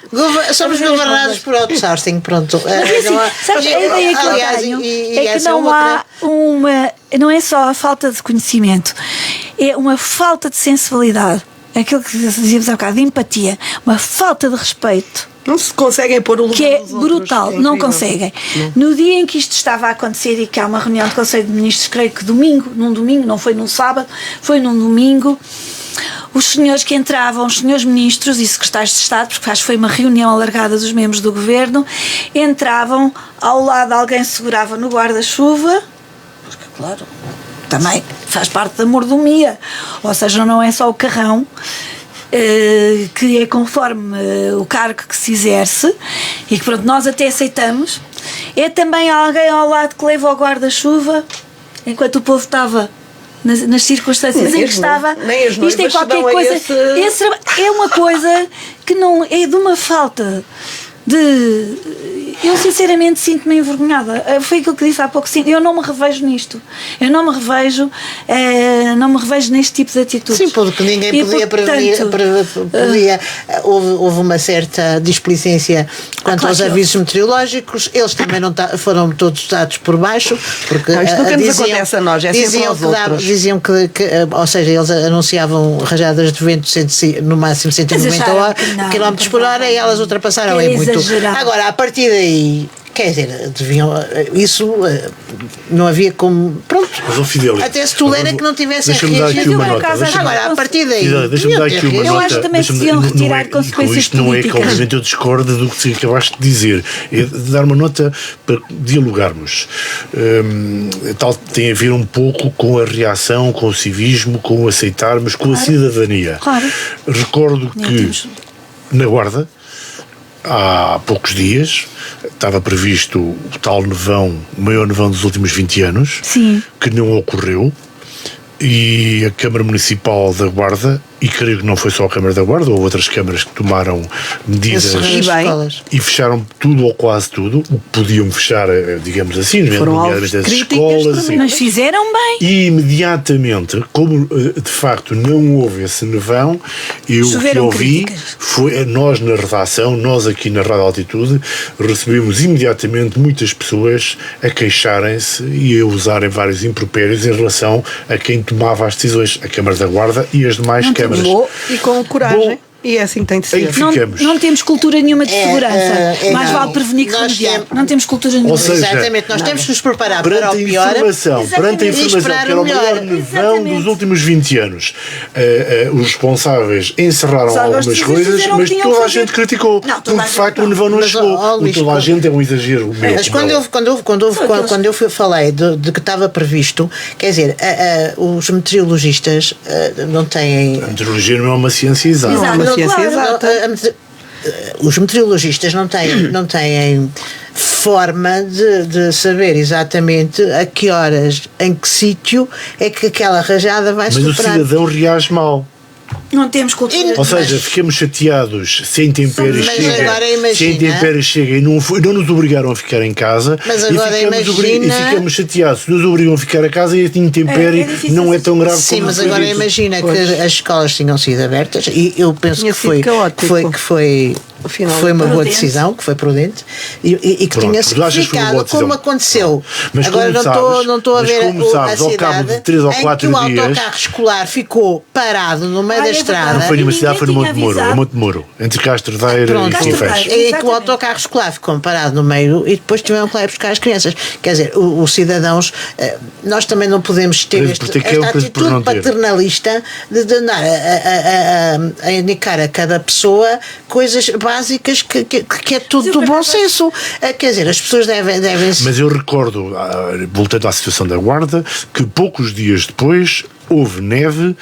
Somos governados por outsourcing, pronto.
Sabes, a ideia que eu tenho é que não há uma. Não é só a falta de conhecimento, é uma falta de sensibilidade. Aquilo que dizíamos há bocado, de empatia, uma falta de respeito.
Não se conseguem pôr o lugar
que é
dos outros,
brutal, não conseguem. No dia em que isto estava a acontecer e que há uma reunião de Conselho de Ministros, creio que num domingo, não foi num sábado, foi num domingo, os senhores que entravam, os senhores ministros e secretários de Estado, porque acho que foi uma reunião alargada dos membros do governo, entravam, ao lado alguém segurava no guarda-chuva, porque claro, também faz parte da mordomia, ou seja, não é só o carrão, que é conforme o cargo que se exerce e que pronto, nós até aceitamos, é também alguém ao lado que leva o guarda-chuva enquanto o povo estava nas circunstâncias em que estava. Isto é qualquer coisa, é uma coisa que não é de uma falta de... Eu sinceramente sinto-me envergonhada. Foi aquilo que disse há pouco. Sim, eu não me revejo nisto. Eu não me revejo neste tipo de atitudes.
Sim, porque ninguém podia prevenir. Houve uma certa displicência quanto aos avisos meteorológicos. Eles também não foram todos dados por baixo. Porque
isto nunca nos acontece a nós, é sempre aos outros.
Diziam que, ou seja, eles anunciavam rajadas de vento no máximo 190 km por hora e elas ultrapassaram em muito. Agora, a partir daí, quer dizer, isso não havia como. Pronto. Até se tolera que não tivessem reagido. Agora, a partir daí.
Deixa-me dar aqui uma nota.
Eu acho que também se deviam retirar consequências
isto não é que, obviamente, eu discordo do que acabaste de dizer. É dar uma nota para dialogarmos. Tal tem a ver um pouco com a reação, com o civismo, com o aceitarmos, com a cidadania.
Claro.
Recordo que na Guarda, há poucos dias, estava previsto o tal nevão, o maior nevão dos últimos 20 anos,
Sim.
que não ocorreu, e a Câmara Municipal da Guarda e creio que não foi só a Câmara da Guarda, houve outras câmaras que tomaram medidas e fecharam tudo ou quase tudo, o que podiam fechar, digamos assim, nomeadamente as escolas.
Mas fizeram bem.
E imediatamente, como de facto não houve esse nevão, eu que ouvi, foi, nós na redação, nós aqui na Rádio Altitude, recebemos imediatamente muitas pessoas a queixarem-se e a usarem vários impropérios em relação a quem tomava as decisões, a Câmara da Guarda e as demais câmaras.
E com coragem. E é assim que tem de ser.
Não temos cultura nenhuma de segurança. Mais vale prevenir que remediar. Não temos cultura nenhuma.
Ou seja,
exatamente, nós temos que nos preparar para o pior.
Perante a informação que era o maior nevão dos últimos 20 anos, os responsáveis encerraram algumas coisas, mas toda a gente criticou. Porque de facto o nevão não chegou. Toda a gente é um exagero.
Mas quando eu falei de que estava previsto, quer dizer, os meteorologistas não têm.
A meteorologia não é uma ciência exata.
Os meteorologistas não têm forma de saber exatamente a que horas, em que sítio é que aquela rajada vai soprar.
Mas o cidadão reage mal.
Não temos cultura.
Ou seja, ficamos chateados se a intempérie chega e não nos obrigaram a ficar em casa.
Mas agora
e ficamos chateados se nos obrigam a ficar a casa e a intempérie não é tão grave como.
Sim, mas agora imagina que as escolas tinham sido abertas e eu penso que foi uma boa decisão, que foi prudente e que tinha-se ficado como aconteceu.
Mas
agora não estou a ver a
ao cabo de 3 ou 4
dias
dias,
o autocarro escolar ficou parado no meio da estrada.
Não foi numa cidade, foi no Monte Moro, Monte Moro, entre Castrodeira e Sinfãs.
E que o autocarro escolar ficou parado no meio e depois tiveram que lá ir buscar as crianças. Quer dizer, os cidadãos, nós também não podemos ter esta atitude paternalista de andar a indicar a cada pessoa coisas básicas que é tudo do bom senso. Quer dizer, as pessoas devem.
Mas eu recordo, voltando à situação da Guarda, que poucos dias depois houve neve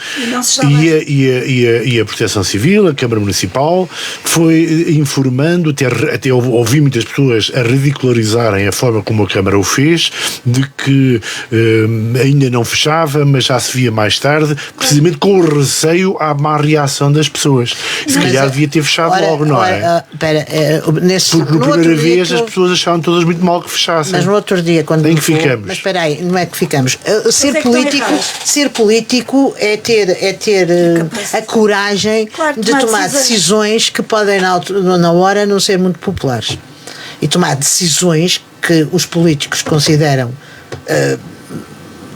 e a Proteção Civil, a Câmara Municipal, foi informando, até ouvi muitas pessoas a ridicularizarem a forma como a Câmara o fez, de que ainda não fechava, mas já se via mais tarde, precisamente com o receio à má reação das pessoas. Se calhar devia ter fechado logo, não é? Porque na primeira vez as pessoas achavam todas muito mal que fechassem.
Mas no outro dia, quando
ficamos.
Mas espera aí, não é que ficamos. Ser político é ter a coragem de tomar decisões que podem na hora não ser muito populares e tomar decisões que os políticos consideram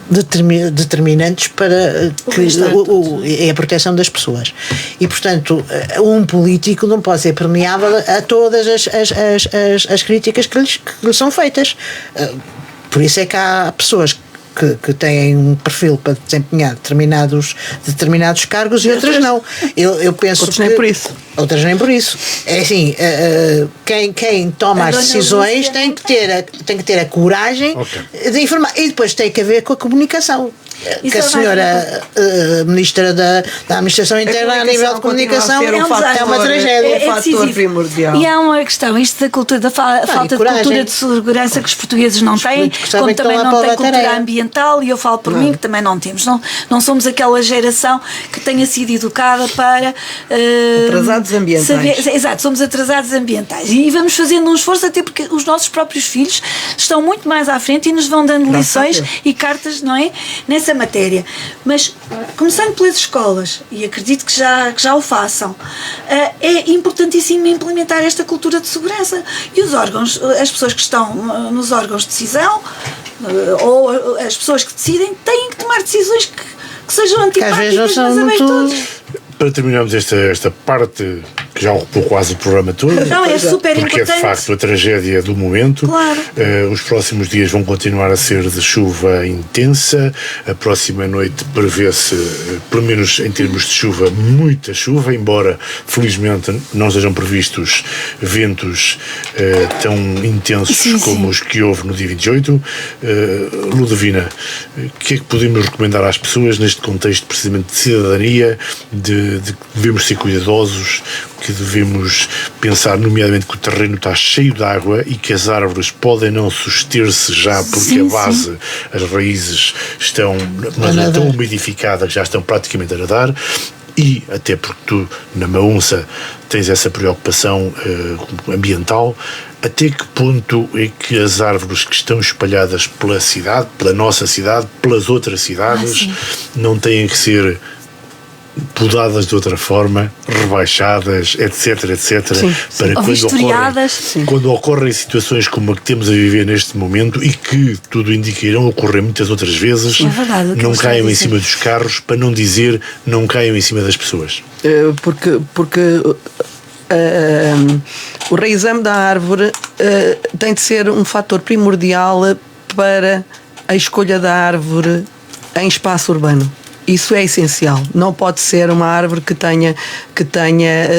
determinantes para a proteção das pessoas. E, portanto, um político não pode ser permeável a todas as críticas que lhe são feitas. Por isso é que há pessoas que têm um perfil para desempenhar determinados cargos e outras não. Eu penso
outras nem por isso.
Outras nem por isso. É assim, quem toma as decisões tem que ter a coragem de informar. E depois tem que haver com a comunicação. Que a senhora Ministra da Administração Interna a nível de comunicação é uma tragédia.
É um fator primordial.
E há uma questão, isto da cultura, da falta de cultura de segurança que os portugueses não têm, como também não têm cultura ambiental, e eu falo por mim que também não temos. Não somos aquela geração que tenha sido educada para
atrasados ambientais.
Exato, somos atrasados ambientais. E vamos fazendo um esforço, até porque os nossos próprios filhos estão muito mais à frente e nos vão dando lições e cartas, não é? Nessa matéria. Mas, começando pelas escolas, e acredito que já o façam, é importantíssimo implementar esta cultura de segurança. E os órgãos, as pessoas que estão nos órgãos de decisão, ou as pessoas que decidem, têm que tomar decisões que sejam antipáticas, mas a todos.
Para terminarmos esta parte que já ocupou quase o programa todo,
não, é super
porque
importante.
É de facto a tragédia do momento.
Claro.
Os próximos dias vão continuar a ser de chuva intensa. A próxima noite prevê-se, pelo menos em termos de chuva, muita chuva, embora felizmente não sejam previstos ventos tão intensos como os que houve no dia 28. Ludovina, o que é que podemos recomendar às pessoas neste contexto precisamente de cidadania, de que devemos ser cuidadosos, que devemos pensar nomeadamente que o terreno está cheio de água e que as árvores podem não suster-se já porque a base, as raízes estão tão umidificadas que já estão praticamente a nadar. e até porque tu, na Maúnça, tens essa preocupação ambiental, até que ponto é que as árvores que estão espalhadas pela cidade, pela nossa cidade, pelas outras cidades, não têm que ser podadas de outra forma, rebaixadas, etc, etc,
Sim,
para quando ocorrem situações como a que temos a viver neste momento e que tudo indica irão ocorrer muitas outras vezes,
é verdade,
não caiam em cima dos carros, para não dizer não caiam em cima das pessoas.
Porque o reexame da árvore tem de ser um fator primordial para a escolha da árvore em espaço urbano. Isso é essencial. Não pode ser uma árvore que tenha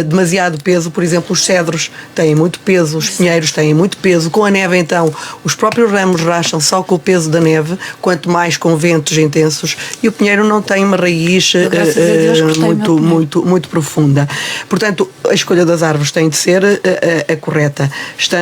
demasiado peso. Por exemplo, os cedros têm muito peso, os pinheiros têm muito peso. Com a neve, então, os próprios ramos racham só com o peso da neve, quanto mais com ventos intensos. E o pinheiro não tem uma raiz muito profunda. Portanto, a escolha das árvores tem de ser a correta.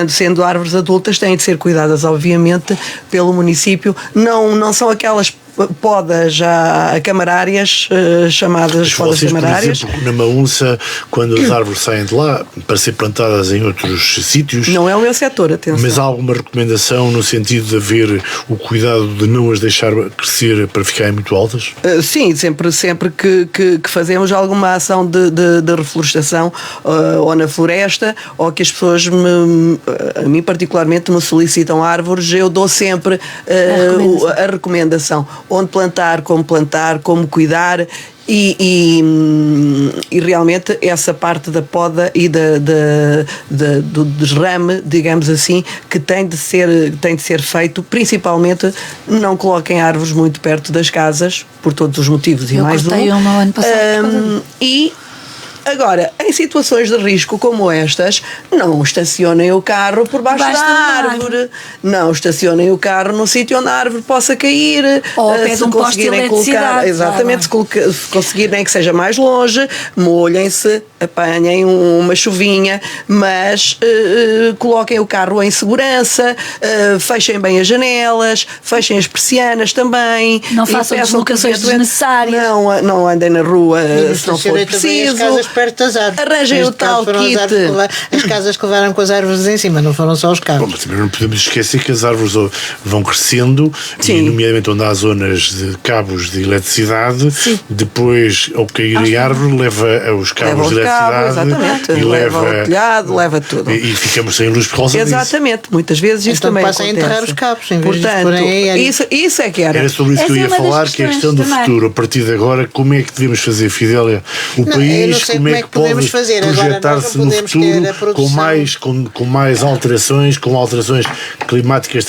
Sendo árvores adultas, têm de ser cuidadas, obviamente, pelo município. Não são aquelas podas já camarárias, chamadas podas camarárias.
Por exemplo, na Maúnça, quando as árvores saem de lá para ser plantadas em outros sítios...
Não é o meu setor, atenção.
Mas há alguma recomendação no sentido de haver o cuidado de não as deixar crescer para ficarem muito altas?
Sim, sempre que fazemos alguma ação de reflorestação ou na floresta, ou que as pessoas, a mim particularmente, me solicitam árvores, eu dou sempre a recomendação. Onde plantar, como cuidar e realmente essa parte da poda e do desrame, digamos assim, que tem de ser feito. Principalmente não coloquem árvores muito perto das casas, por todos os motivos.
Eu cortei uma ano passado
e agora, em situações de risco como estas, não estacionem o carro por baixo da árvore. Não estacionem o carro num sítio onde a árvore possa cair.
Ou se conseguirem colocar.
Exatamente, se conseguirem que seja mais longe, molhem-se, apanhem uma chuvinha, mas coloquem o carro em segurança, fechem bem as janelas, fechem as persianas também.
Não façam deslocações desnecessárias.
Não andem na rua se não for preciso.
Perto das árvores.
Arranjem o tal kit.
As casas que levaram com as árvores em cima, não foram só os carros.
Bom, mas também não podemos esquecer que as árvores vão crescendo, e nomeadamente onde há zonas de cabos de eletricidade, depois ao cair a árvore leva os cabos de eletricidade
e leva o telhado, leva tudo.
E ficamos sem luz por causa disso.
Exatamente, muitas vezes isso
então
também
acontece. Então passa a enterrar os cabos, em vez
portanto,
de
isso é que era.
Era sobre isso que eu ia falar, que é a questão do futuro. A partir de agora, como é que devemos fazer, Fidélia, o país, como é que pode projetar-se no futuro com mais alterações, com alterações climáticas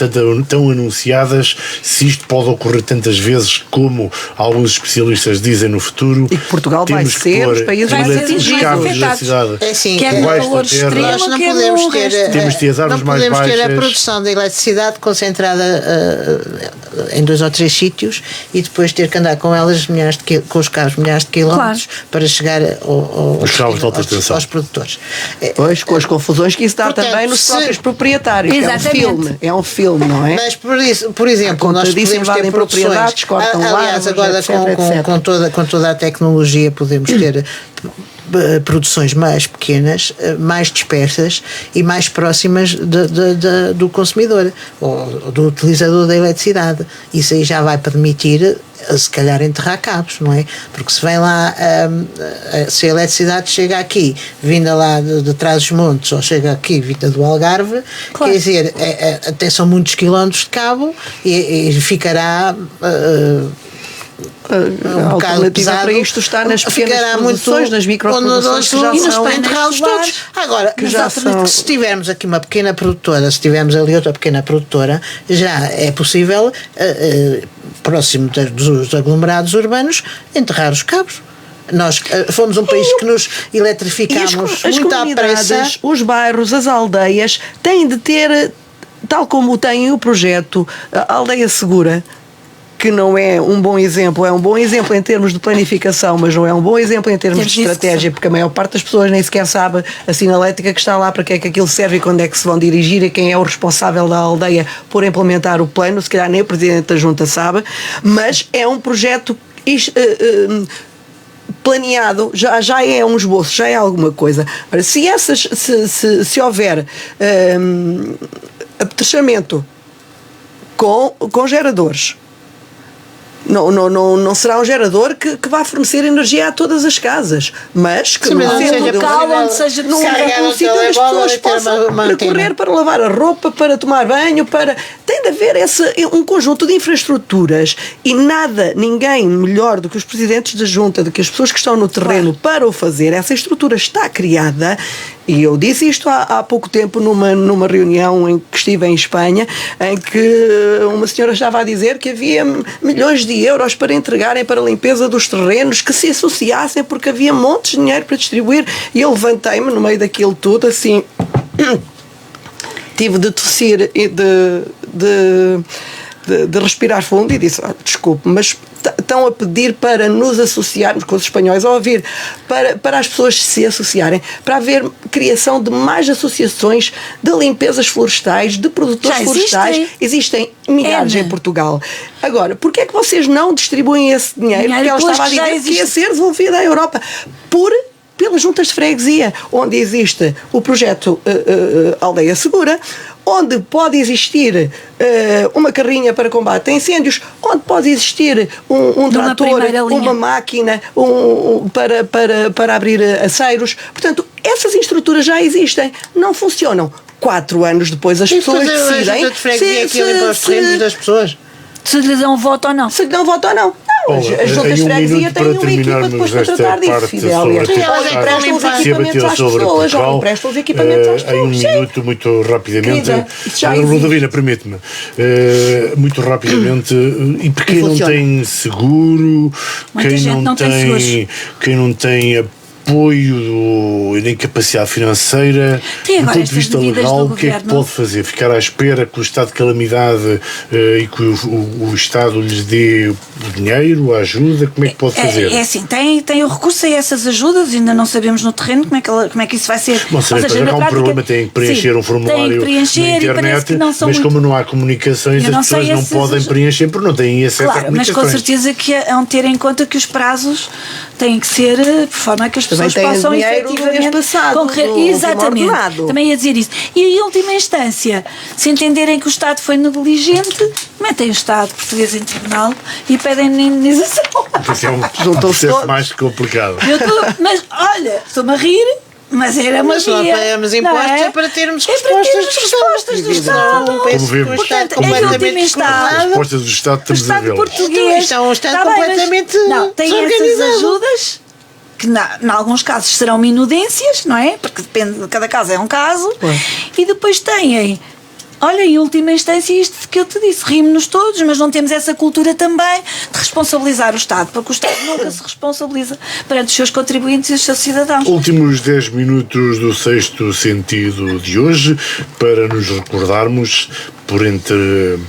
tão anunciadas, se isto pode ocorrer tantas vezes como alguns especialistas dizem no futuro.
E que Portugal vai ser, os países vão ser atingidos.
É assim,
quer no calor extremo,
nós não podemos ter,
temos de ter as árvores mais baixas.
Ter a produção de eletricidade concentrada em 2 ou 3 sítios e depois ter que andar com elas com os carros milhares de quilómetros para chegar aos produtores.
Pois, com as confusões que isso dá também nos próprios proprietários.
Exatamente.
É um filme, não é?
Mas, por exemplo, nós podemos ter
propriedades, cortam
aliás,
árvores,
agora
etc.
com toda a tecnologia podemos ter produções mais pequenas, mais dispersas e mais próximas do consumidor ou do utilizador da eletricidade. Isso aí já vai permitir, se calhar, enterrar cabos, não é? Porque se vem lá, se a eletricidade chega aqui vinda lá de Trás-os-Montes ou chega aqui vinda do Algarve, quer dizer, até são muitos quilómetros de cabo e ficará
a alternativa para isto está nas pequenas produções, nas microproduções que já são
enterrá-los todos. Agora, que se tivermos aqui uma pequena produtora, se tivermos ali outra pequena produtora, já é possível, próximo dos aglomerados urbanos, enterrar os cabos. Nós fomos um país que nos eletrificámos muito à pressa.
Os bairros, as aldeias têm de ter, tal como tem o projeto a Aldeia Segura, que não é um bom exemplo, é um bom exemplo em termos de planificação, mas não é um bom exemplo em termos de estratégia, porque a maior parte das pessoas nem sequer sabe a sinalética que está lá, para que é que aquilo serve e quando é que se vão dirigir e quem é o responsável da aldeia por implementar o plano. Se calhar nem o Presidente da Junta sabe, mas é um projeto planeado, já é um esboço, já é alguma coisa. Ora, se houver apetrechamento com geradores, não será um gerador que vá fornecer energia a todas as casas, mas que
não
seja local onde seja
num sítio onde as pessoas possam recorrer para lavar a roupa, para tomar banho, tem de haver um conjunto de infraestruturas, e ninguém melhor do que os presidentes da junta, do que as pessoas que estão no terreno para o fazer. Essa estrutura está criada. E eu disse isto há pouco tempo numa reunião em que estive em Espanha, em que uma senhora estava a dizer que havia milhões de euros para entregarem para a limpeza dos terrenos, que se associassem, porque havia montes de dinheiro para distribuir. E eu levantei-me no meio daquilo tudo, assim, tive de tossir e de respirar fundo, e disse: desculpe, mas estão a pedir para nos associarmos com os espanhóis, ou ouvir para as pessoas se associarem, para haver criação de mais associações de limpezas florestais, de produtores florestais. Existem milhares em Portugal. Agora, porquê é que vocês não distribuem esse dinheiro? Porque ela estava a dizer que ia ser devolvido à Europa pelas juntas de freguesia, onde existe o projeto Aldeia Segura, onde pode existir uma carrinha para combate a incêndios, onde pode existir um trator, uma máquina para abrir aceiros. Portanto, essas estruturas já existem, não funcionam. 4 anos depois as pessoas decidem
das pessoas.
Se lhe dão voto ou não.
Se lhe dão voto ou não. As juntas de freguesia têm uma equipa depois para tratar disso, Fidélia. Elas emprestam os equipamentos às pessoas, ou emprestam os equipamentos às pessoas.
Em um minuto, muito rapidamente.
Ludovina,
permite-me. Muito rapidamente. E para quem não tem seguro, quem não tem apoio nem capacidade financeira, do ponto de vista legal, o que é que pode fazer? Ficar à espera que o estado de calamidade e que o Estado lhes dê o dinheiro, a ajuda? Como é que pode fazer?
É assim, tem o recurso a essas ajudas, ainda não sabemos no terreno como é que isso vai ser.
Bom, sabe, há um problema, tem que preencher um formulário na internet, mas como não há comunicações, as pessoas não podem preencher porque não têm acesso a comunicações.
Mas com certeza que é ter em conta que os prazos têm que ser por forma que as pessoas possam efetivamente concorrer. Exatamente. Também ia dizer isso. E em última instância, se entenderem que o Estado foi negligente, metem o Estado português em tribunal e pedem indenização.
Isso é um processo mais complicado.
Mas olha, estou-me a rir. Mas era uma
Mas nós pagamos impostos é para termos respostas
do Estado.
Como vemos,
portanto, em última instância,
as respostas do Estado estamos a ver.
Português
é um Estado completamente
tem essas ajudas que, em alguns casos, serão minudências, não é? Porque depende, cada caso é um caso. E depois têm... Olha, em última instância, isto que eu te disse, rimos-nos todos, mas não temos essa cultura também de responsabilizar o Estado, porque o Estado nunca se responsabiliza perante os seus contribuintes e os seus cidadãos.
Últimos 10 minutos do Sexto Sentido de hoje, para nos recordarmos, por entre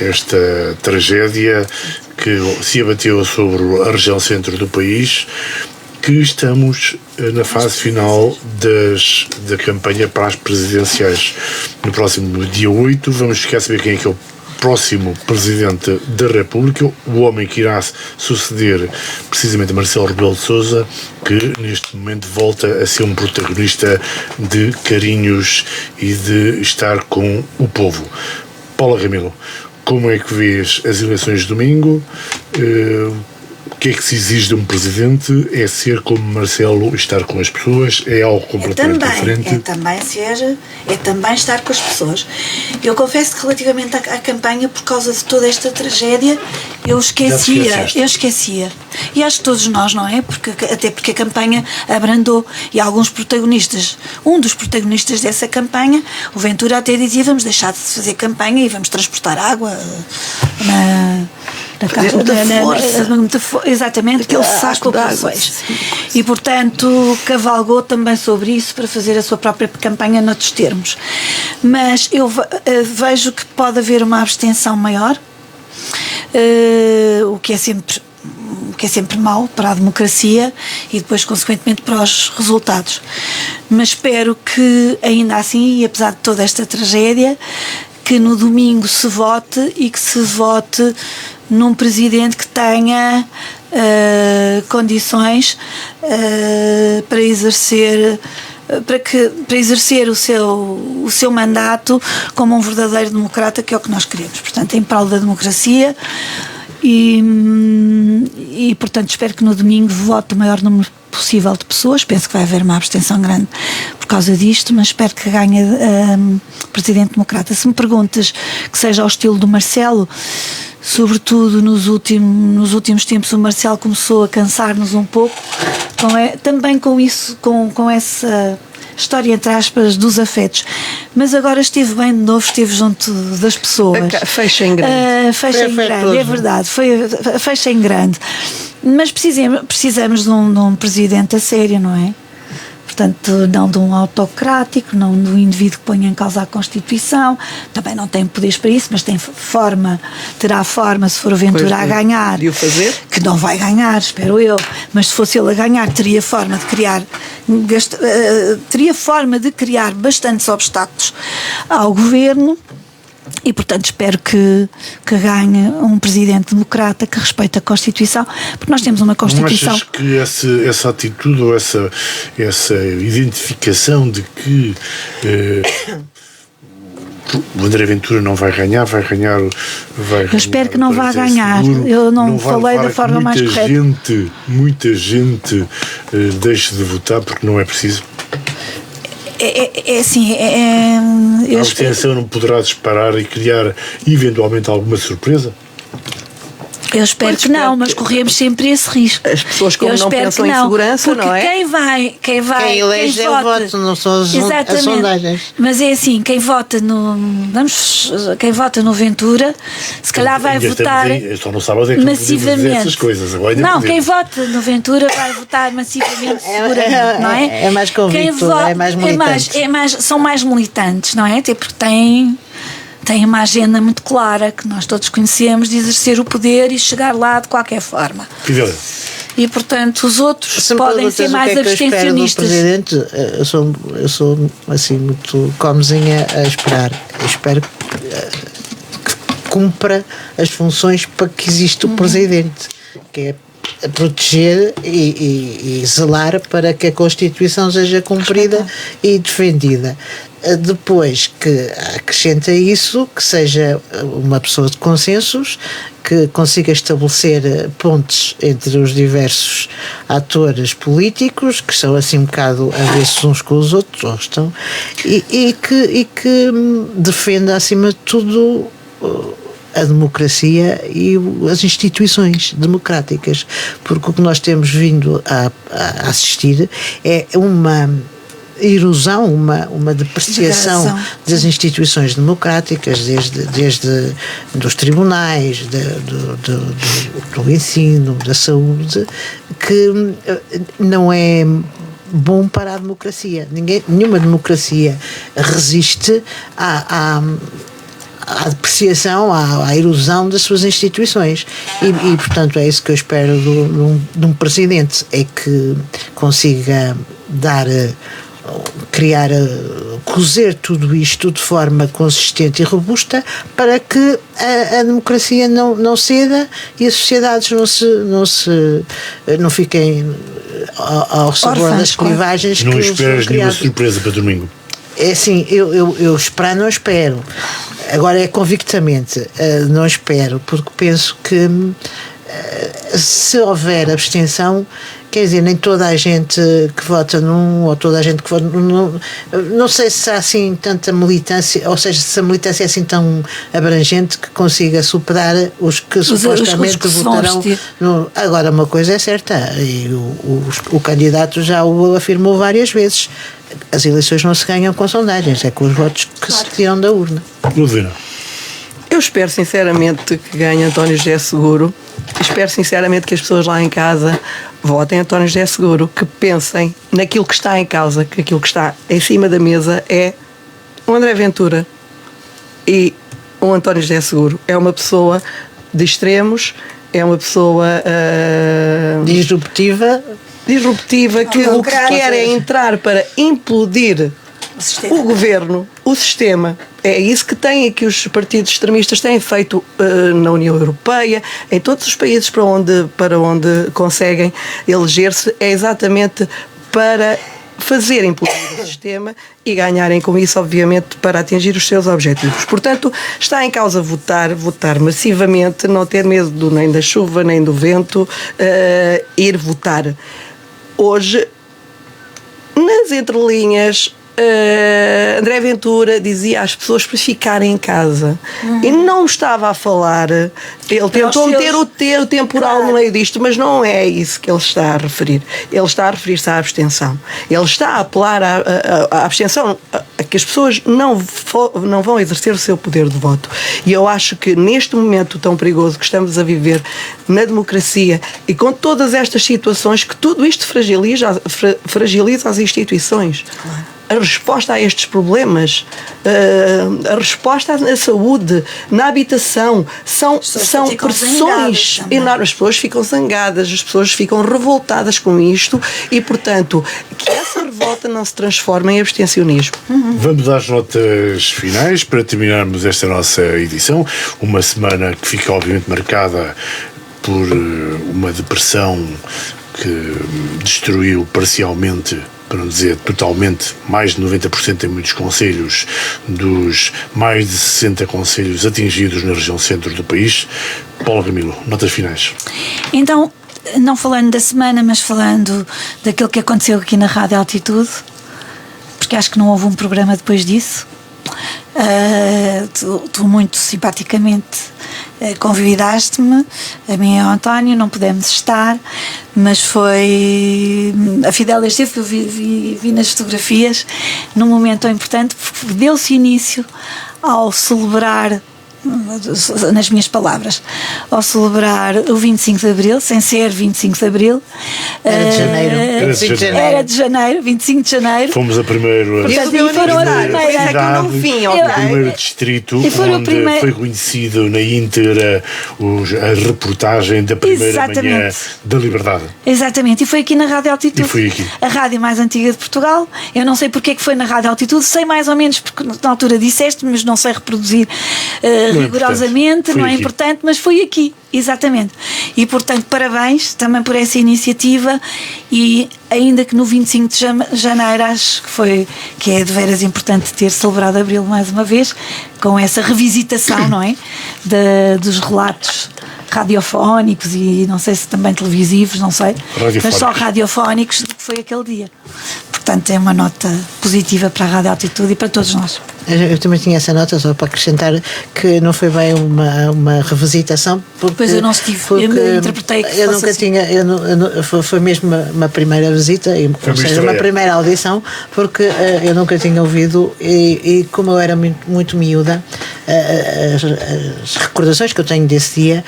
esta tragédia que se abateu sobre a região centro do país, que estamos na fase final da campanha para as presidenciais. No próximo dia 8 vamos ficar a saber quem é que é o próximo Presidente da República, o homem que irá suceder precisamente Marcelo Rebelo de Sousa, que neste momento volta a ser um protagonista de carinhos e de estar com o povo. Paula Ramilo, como é que vês as eleições de domingo? O que é que se exige de um presidente? É ser como Marcelo, estar com as pessoas? É algo completamente diferente?
É também estar com as pessoas. Eu confesso que relativamente à campanha, por causa de toda esta tragédia, eu esquecia. E acho que todos nós, não é? Até porque a campanha abrandou e alguns protagonistas, um dos protagonistas dessa campanha, o Ventura até dizia: vamos deixar de fazer campanha e vamos transportar água exatamente, aquele saco de água. E portanto cavalgou também sobre isso para fazer a sua própria campanha noutros termos. Mas eu vejo que pode haver uma abstenção maior, o que é sempre mau para a democracia e depois consequentemente para os resultados. Mas espero que ainda assim, e apesar de toda esta tragédia, que no domingo se vote e que se vote num presidente que tenha condições para exercer o seu mandato como um verdadeiro democrata, que é o que nós queremos, portanto, em prol da democracia. E portanto espero que no domingo vote o maior número possível de pessoas. Penso que vai haver uma abstenção grande por causa disto, mas espero que ganhe Presidente Democrata. Se me perguntas que seja ao estilo do Marcelo, sobretudo nos últimos tempos o Marcelo começou a cansar-nos um pouco, também com isso, com essa história, entre aspas, dos afetos. Mas agora esteve bem de novo, esteve junto das pessoas.
Fecha em grande.
Fecha em grande, é verdade. Fecha em grande. Mas precisamos de um presidente a sério, não é? Portanto, não de um autocrático, não de um indivíduo que ponha em causa a Constituição. Também não tem poderes para isso, mas terá forma, se for aventura a ganhar.
De o fazer?
Que não vai ganhar, espero eu. Mas se fosse ele a ganhar, teria forma de criar bastantes obstáculos ao governo. E, portanto, espero que ganhe um presidente democrata que respeite a Constituição, porque nós temos uma Constituição.
Não achas que essa atitude ou essa identificação de que o André Ventura não vai ganhar,
eu espero que não vá ganhar. Eu não falei da forma mais correta.
Muita gente deixe de votar porque não é preciso.
É assim,
A abstenção não poderá disparar e criar eventualmente alguma surpresa?
Eu espero que não, mas corremos sempre esse risco.
As pessoas como não pensam em segurança, não é?
Quem
elege é o voto, não são as sondagens.
Mas é assim, quem vota no Ventura, se calhar vai votar massivamente.
Essas coisas. Agora
não, quem vota no Ventura vai votar massivamente, seguramente, não é?
É mais convicto, é mais militante.
São mais militantes, não é? Até porque tem uma agenda muito clara, que nós todos conhecemos, de exercer o poder e chegar lá de qualquer forma. E, portanto, os outros podem ser mais abstencionistas.
Presidente, eu sou assim muito comezinha a esperar. Eu espero que cumpra as funções para que exista o Presidente, que é proteger e zelar para que a Constituição seja cumprida e defendida. Depois que acrescenta isso, que seja uma pessoa de consensos, que consiga estabelecer pontes entre os diversos atores políticos, que são assim um bocado avessos uns com os outros, ou estão, e que defenda acima de tudo a democracia e as instituições democráticas, porque o que nós temos vindo a assistir é uma erosão, uma depreciação das instituições democráticas, desde dos tribunais, do ensino, da saúde, que não é bom para a democracia. Nenhuma democracia resiste à depreciação, à erosão das suas instituições e portanto é isso que eu espero de um presidente, é que consiga cozer tudo isto de forma consistente e robusta para que a democracia não ceda e as sociedades não fiquem ao sabor das clivagens.
Não esperas nenhuma surpresa para domingo?
É assim, eu esperar não espero. Agora é convictamente, não espero, porque penso que se houver abstenção, quer dizer, nem toda a gente que vota num, ou toda a gente que vota num, não sei se há assim tanta militância, ou seja, se a militância é assim tão abrangente que consiga superar os que supostamente votarão no. Agora, uma coisa é certa, e o candidato já o afirmou várias vezes: as eleições não se ganham com sondagens, é com os votos que se tiram da urna.
Ludovina.
Eu espero sinceramente que ganhe António José Seguro. Espero sinceramente que as pessoas lá em casa votem António José Seguro, que pensem naquilo que está em causa, que aquilo que está em cima da mesa é o André Ventura e o António José Seguro. É uma pessoa de extremos, é uma pessoa
disruptiva
que o que quer é entrar para implodir o governo, o sistema. É isso que os partidos extremistas têm feito na União Europeia, em todos os países para onde conseguem eleger-se, é exatamente para fazer implodir o sistema e ganharem com isso, obviamente, para atingir os seus objetivos. Portanto, está em causa votar massivamente, não ter medo nem da chuva, nem do vento, ir votar. Hoje, nas entrelinhas, André Ventura dizia às pessoas para ficarem em casa e não estava a falar, ele tentou meter o temporal no meio disto, mas não é isso que ele está a referir. Ele está a referir-se à abstenção, ele está a apelar à abstenção, a que as pessoas não vão exercer o seu poder de voto. E eu acho que neste momento tão perigoso que estamos a viver na democracia e com todas estas situações, que tudo isto fragiliza as instituições. A resposta a estes problemas, a resposta na saúde, na habitação, são pressões enormes. As pessoas ficam zangadas, as pessoas ficam revoltadas com isto e, portanto, que essa revolta não se transforme em abstencionismo.
Vamos às notas finais para terminarmos esta nossa edição. Uma semana que fica, obviamente, marcada por uma depressão que destruiu parcialmente, para não dizer totalmente, mais de 90% em muitos concelhos, dos mais de 60 concelhos atingidos na região centro do país. Paula Ramilo, notas finais.
Então, não falando da semana, mas falando daquilo que aconteceu aqui na Rádio Altitude, porque acho que não houve um programa depois disso. Tu muito simpaticamente convidaste-me, a mim e ao António, não pudemos estar, mas foi a Fidélia esteve, eu vi nas fotografias num momento tão importante, porque deu-se início ao celebrar, nas minhas palavras, ao celebrar o 25 de Abril, sem ser 25 de Abril.
Era de janeiro.
Era de janeiro, 25 de janeiro.
Fomos a primeiro.
Portanto, e foram a primeira.
O primeiro distrito onde foi reconhecido na íntegra a reportagem da primeira manhã da Liberdade.
Exatamente, e foi aqui na Rádio Altitude.
E foi aqui.
A rádio mais antiga de Portugal. Eu não sei porque é que foi na Rádio Altitude, sei mais ou menos porque na altura disseste, mas não sei reproduzir rigorosamente, não é importante, mas foi aqui, exatamente. E portanto, parabéns também por essa iniciativa, e ainda que no 25 de janeiro acho que é de veras importante ter celebrado Abril mais uma vez, com essa revisitação, não é? Dos relatos radiofónicos e não sei se também televisivos, não sei, mas só radiofónicos, do que foi aquele dia. Portanto, é uma nota positiva para a Rádio Altitude e para todos nós.
Eu também tinha essa nota, só para acrescentar que não foi bem uma revisitação.
Pois eu não estive, eu interpretei que
eu nunca assim. Foi mesmo uma primeira visita, ou seja, uma primeira audição, porque eu nunca tinha ouvido e como eu era muito miúda, as recordações que eu tenho desse dia,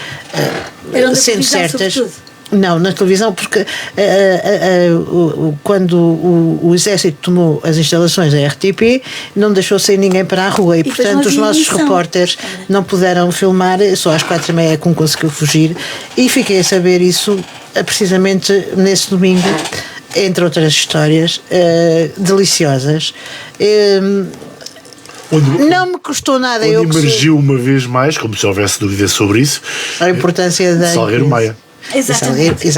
sendo certas. Sobretudo. Não, na televisão, porque quando o Exército tomou as instalações da RTP, não deixou sair ninguém para a rua e portanto, os nossos repórteres não puderam filmar, só às 4h30 que conseguiu fugir, e fiquei a saber isso precisamente nesse domingo, entre outras histórias deliciosas. Não me custou nada.
Onde emergiu uma vez mais, como se houvesse dúvida sobre isso,
a importância da
Salgueiro Maia.
Exatamente,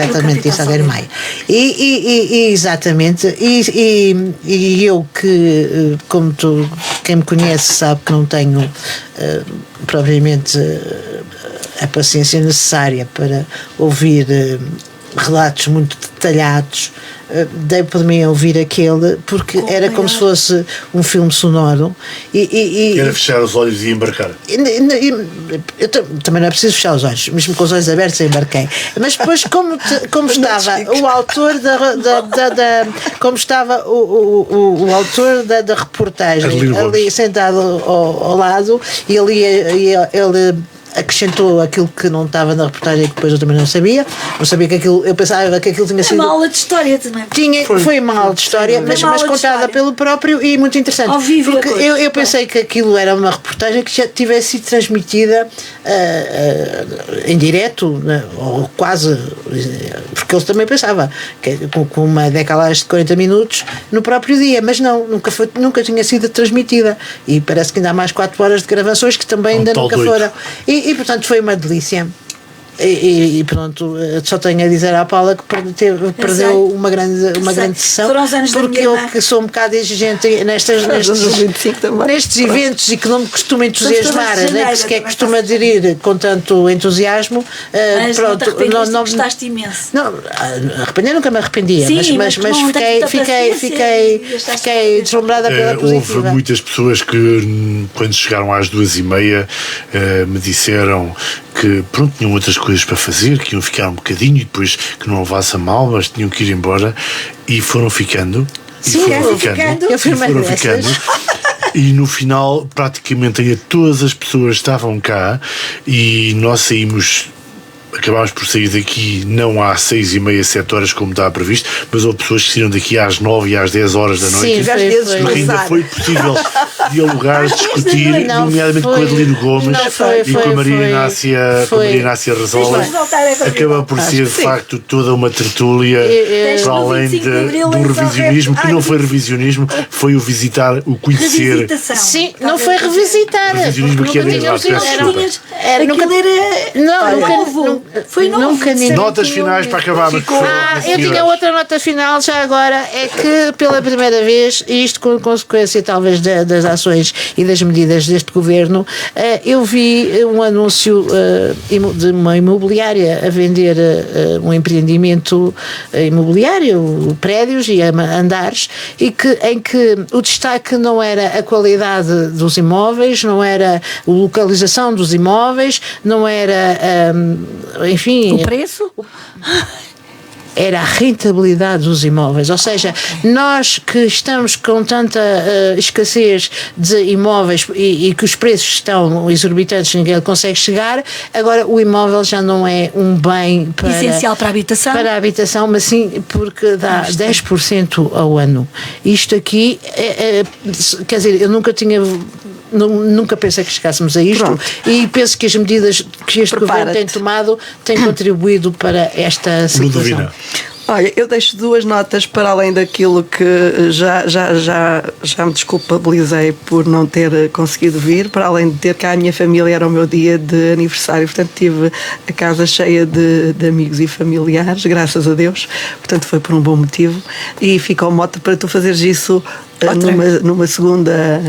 e Salgueiro Maia. Exatamente. E eu que, como quem me conhece sabe que não tenho propriamente a paciência necessária para ouvir relatos muito detalhados, dei por mim a ouvir aquele, porque era como se fosse um filme sonoro
era fechar os olhos e embarcar.
Eu também não é preciso fechar os olhos, mesmo com os olhos abertos eu embarquei, mas depois como estava o autor como estava o autor da reportagem ali sentado ao lado, e ele acrescentou aquilo que não estava na reportagem e que depois eu também não sabia que aquilo, eu pensava que aquilo tinha sido
uma aula de história também.
Foi uma aula de história, mas contada pelo próprio e muito interessante.
Ao vivo,
porque eu pensei que aquilo era uma reportagem que já tivesse sido transmitida em direto, ou quase, porque eu também pensava que com uma decalagem de 40 minutos no próprio dia, mas não, nunca tinha sido transmitida, e parece que ainda há mais 4 horas de gravações que também ainda nunca foram, e portanto foi uma delícia. E pronto, só tenho a dizer à Paula que perdeu uma grande sessão, porque eu que sou um bocado exigente nestes eventos e que não me costumo entusiasmar, nem que sequer costumo aderir com tanto entusiasmo.
Mas pronto, não gostaste imenso.
Não, arrepender nunca me arrependia. Sim, mas fiquei deslumbrada pela positiva.
Houve muitas pessoas que quando chegaram às 2h30 me disseram que pronto, tinham outras coisas para fazer, que iam ficar um bocadinho e depois que não levasse a mal, mas tinham que ir embora, e foram ficando. E no final praticamente todas as pessoas estavam cá e nós acabámos por sair daqui não às 6h30, 7 horas como estava previsto, mas houve pessoas que saíram daqui às 9 e às 10 horas da noite.
Sim,
porque ainda foi possível dialogar, discutir, nomeadamente com a Adelino Gomes e com a Maria Inácia Rezola. Acaba por ser de facto toda uma tertúlia, para além do revisionismo, que não foi revisionismo, foi o conhecer.
Sim, não foi revisitar.
Revisionismo que
foi novo.
Notas finais para acabar.
Eu tinha outra nota final já agora, é que pela primeira vez, e isto com consequência talvez das ações e das medidas deste governo, eu vi um anúncio de uma imobiliária a vender um empreendimento imobiliário, prédios e andares, em que o destaque não era a qualidade dos imóveis, não era a localização dos imóveis, não era enfim,
o preço?
Era a rentabilidade dos imóveis, ou seja, nós que estamos com tanta escassez de imóveis e que os preços estão exorbitantes, ninguém consegue chegar, agora o imóvel já não é um bem
essencial para a habitação,
mas sim porque dá 10% ao ano. Isto aqui, quer dizer, eu nunca pensei que chegássemos a isto. Pronto. E penso que as medidas que este governo tem tomado têm contribuído para esta situação.
Ludovina.
Olha, eu deixo 2 notas para além daquilo que já me desculpabilizei por não ter conseguido vir, para além de ter cá a minha família, era o meu dia de aniversário, portanto tive a casa cheia de amigos e familiares, graças a Deus, portanto foi por um bom motivo, e fica ao mote para tu fazeres isso numa segunda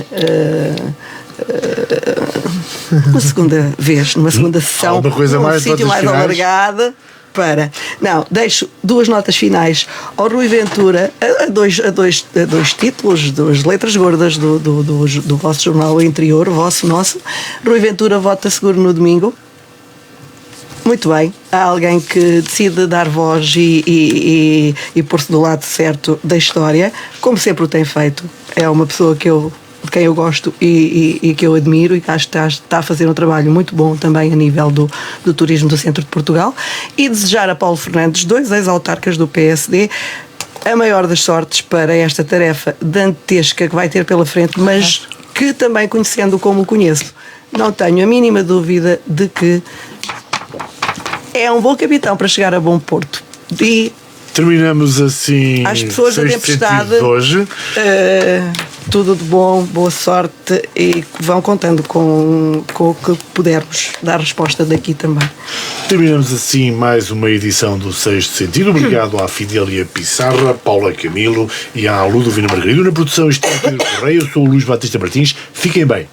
vez, numa segunda sessão, num sítio mais alargado. Deixo 2 notas finais ao Rui Ventura, a dois títulos, 2 letras gordas do vosso jornal Interior, nosso. Rui Ventura vota seguro no domingo. Muito bem, há alguém que decide dar voz e pôr-se do lado certo da história, como sempre o tem feito. É uma pessoa de quem eu gosto e que eu admiro, e que acho que está a fazer um trabalho muito bom também a nível do turismo do centro de Portugal, e desejar a Paulo Fernandes, 2 ex-autarcas do PSD, a maior das sortes para esta tarefa dantesca que vai ter pela frente, mas que também, conhecendo como o conheço, não tenho a mínima dúvida de que é um bom capitão para chegar a bom porto. E
terminamos assim
às pessoas da tempestade
hoje.
Tudo de bom, boa sorte, e vão contando com o que pudermos dar resposta daqui também.
Terminamos assim mais uma edição do Sexto Sentido. Obrigado à Fidélia Pissarra, Paula Camilo e à Ludovina Margarida. Na produção, isto é Pedro Correia. Eu sou o Luís Batista Martins. Fiquem bem.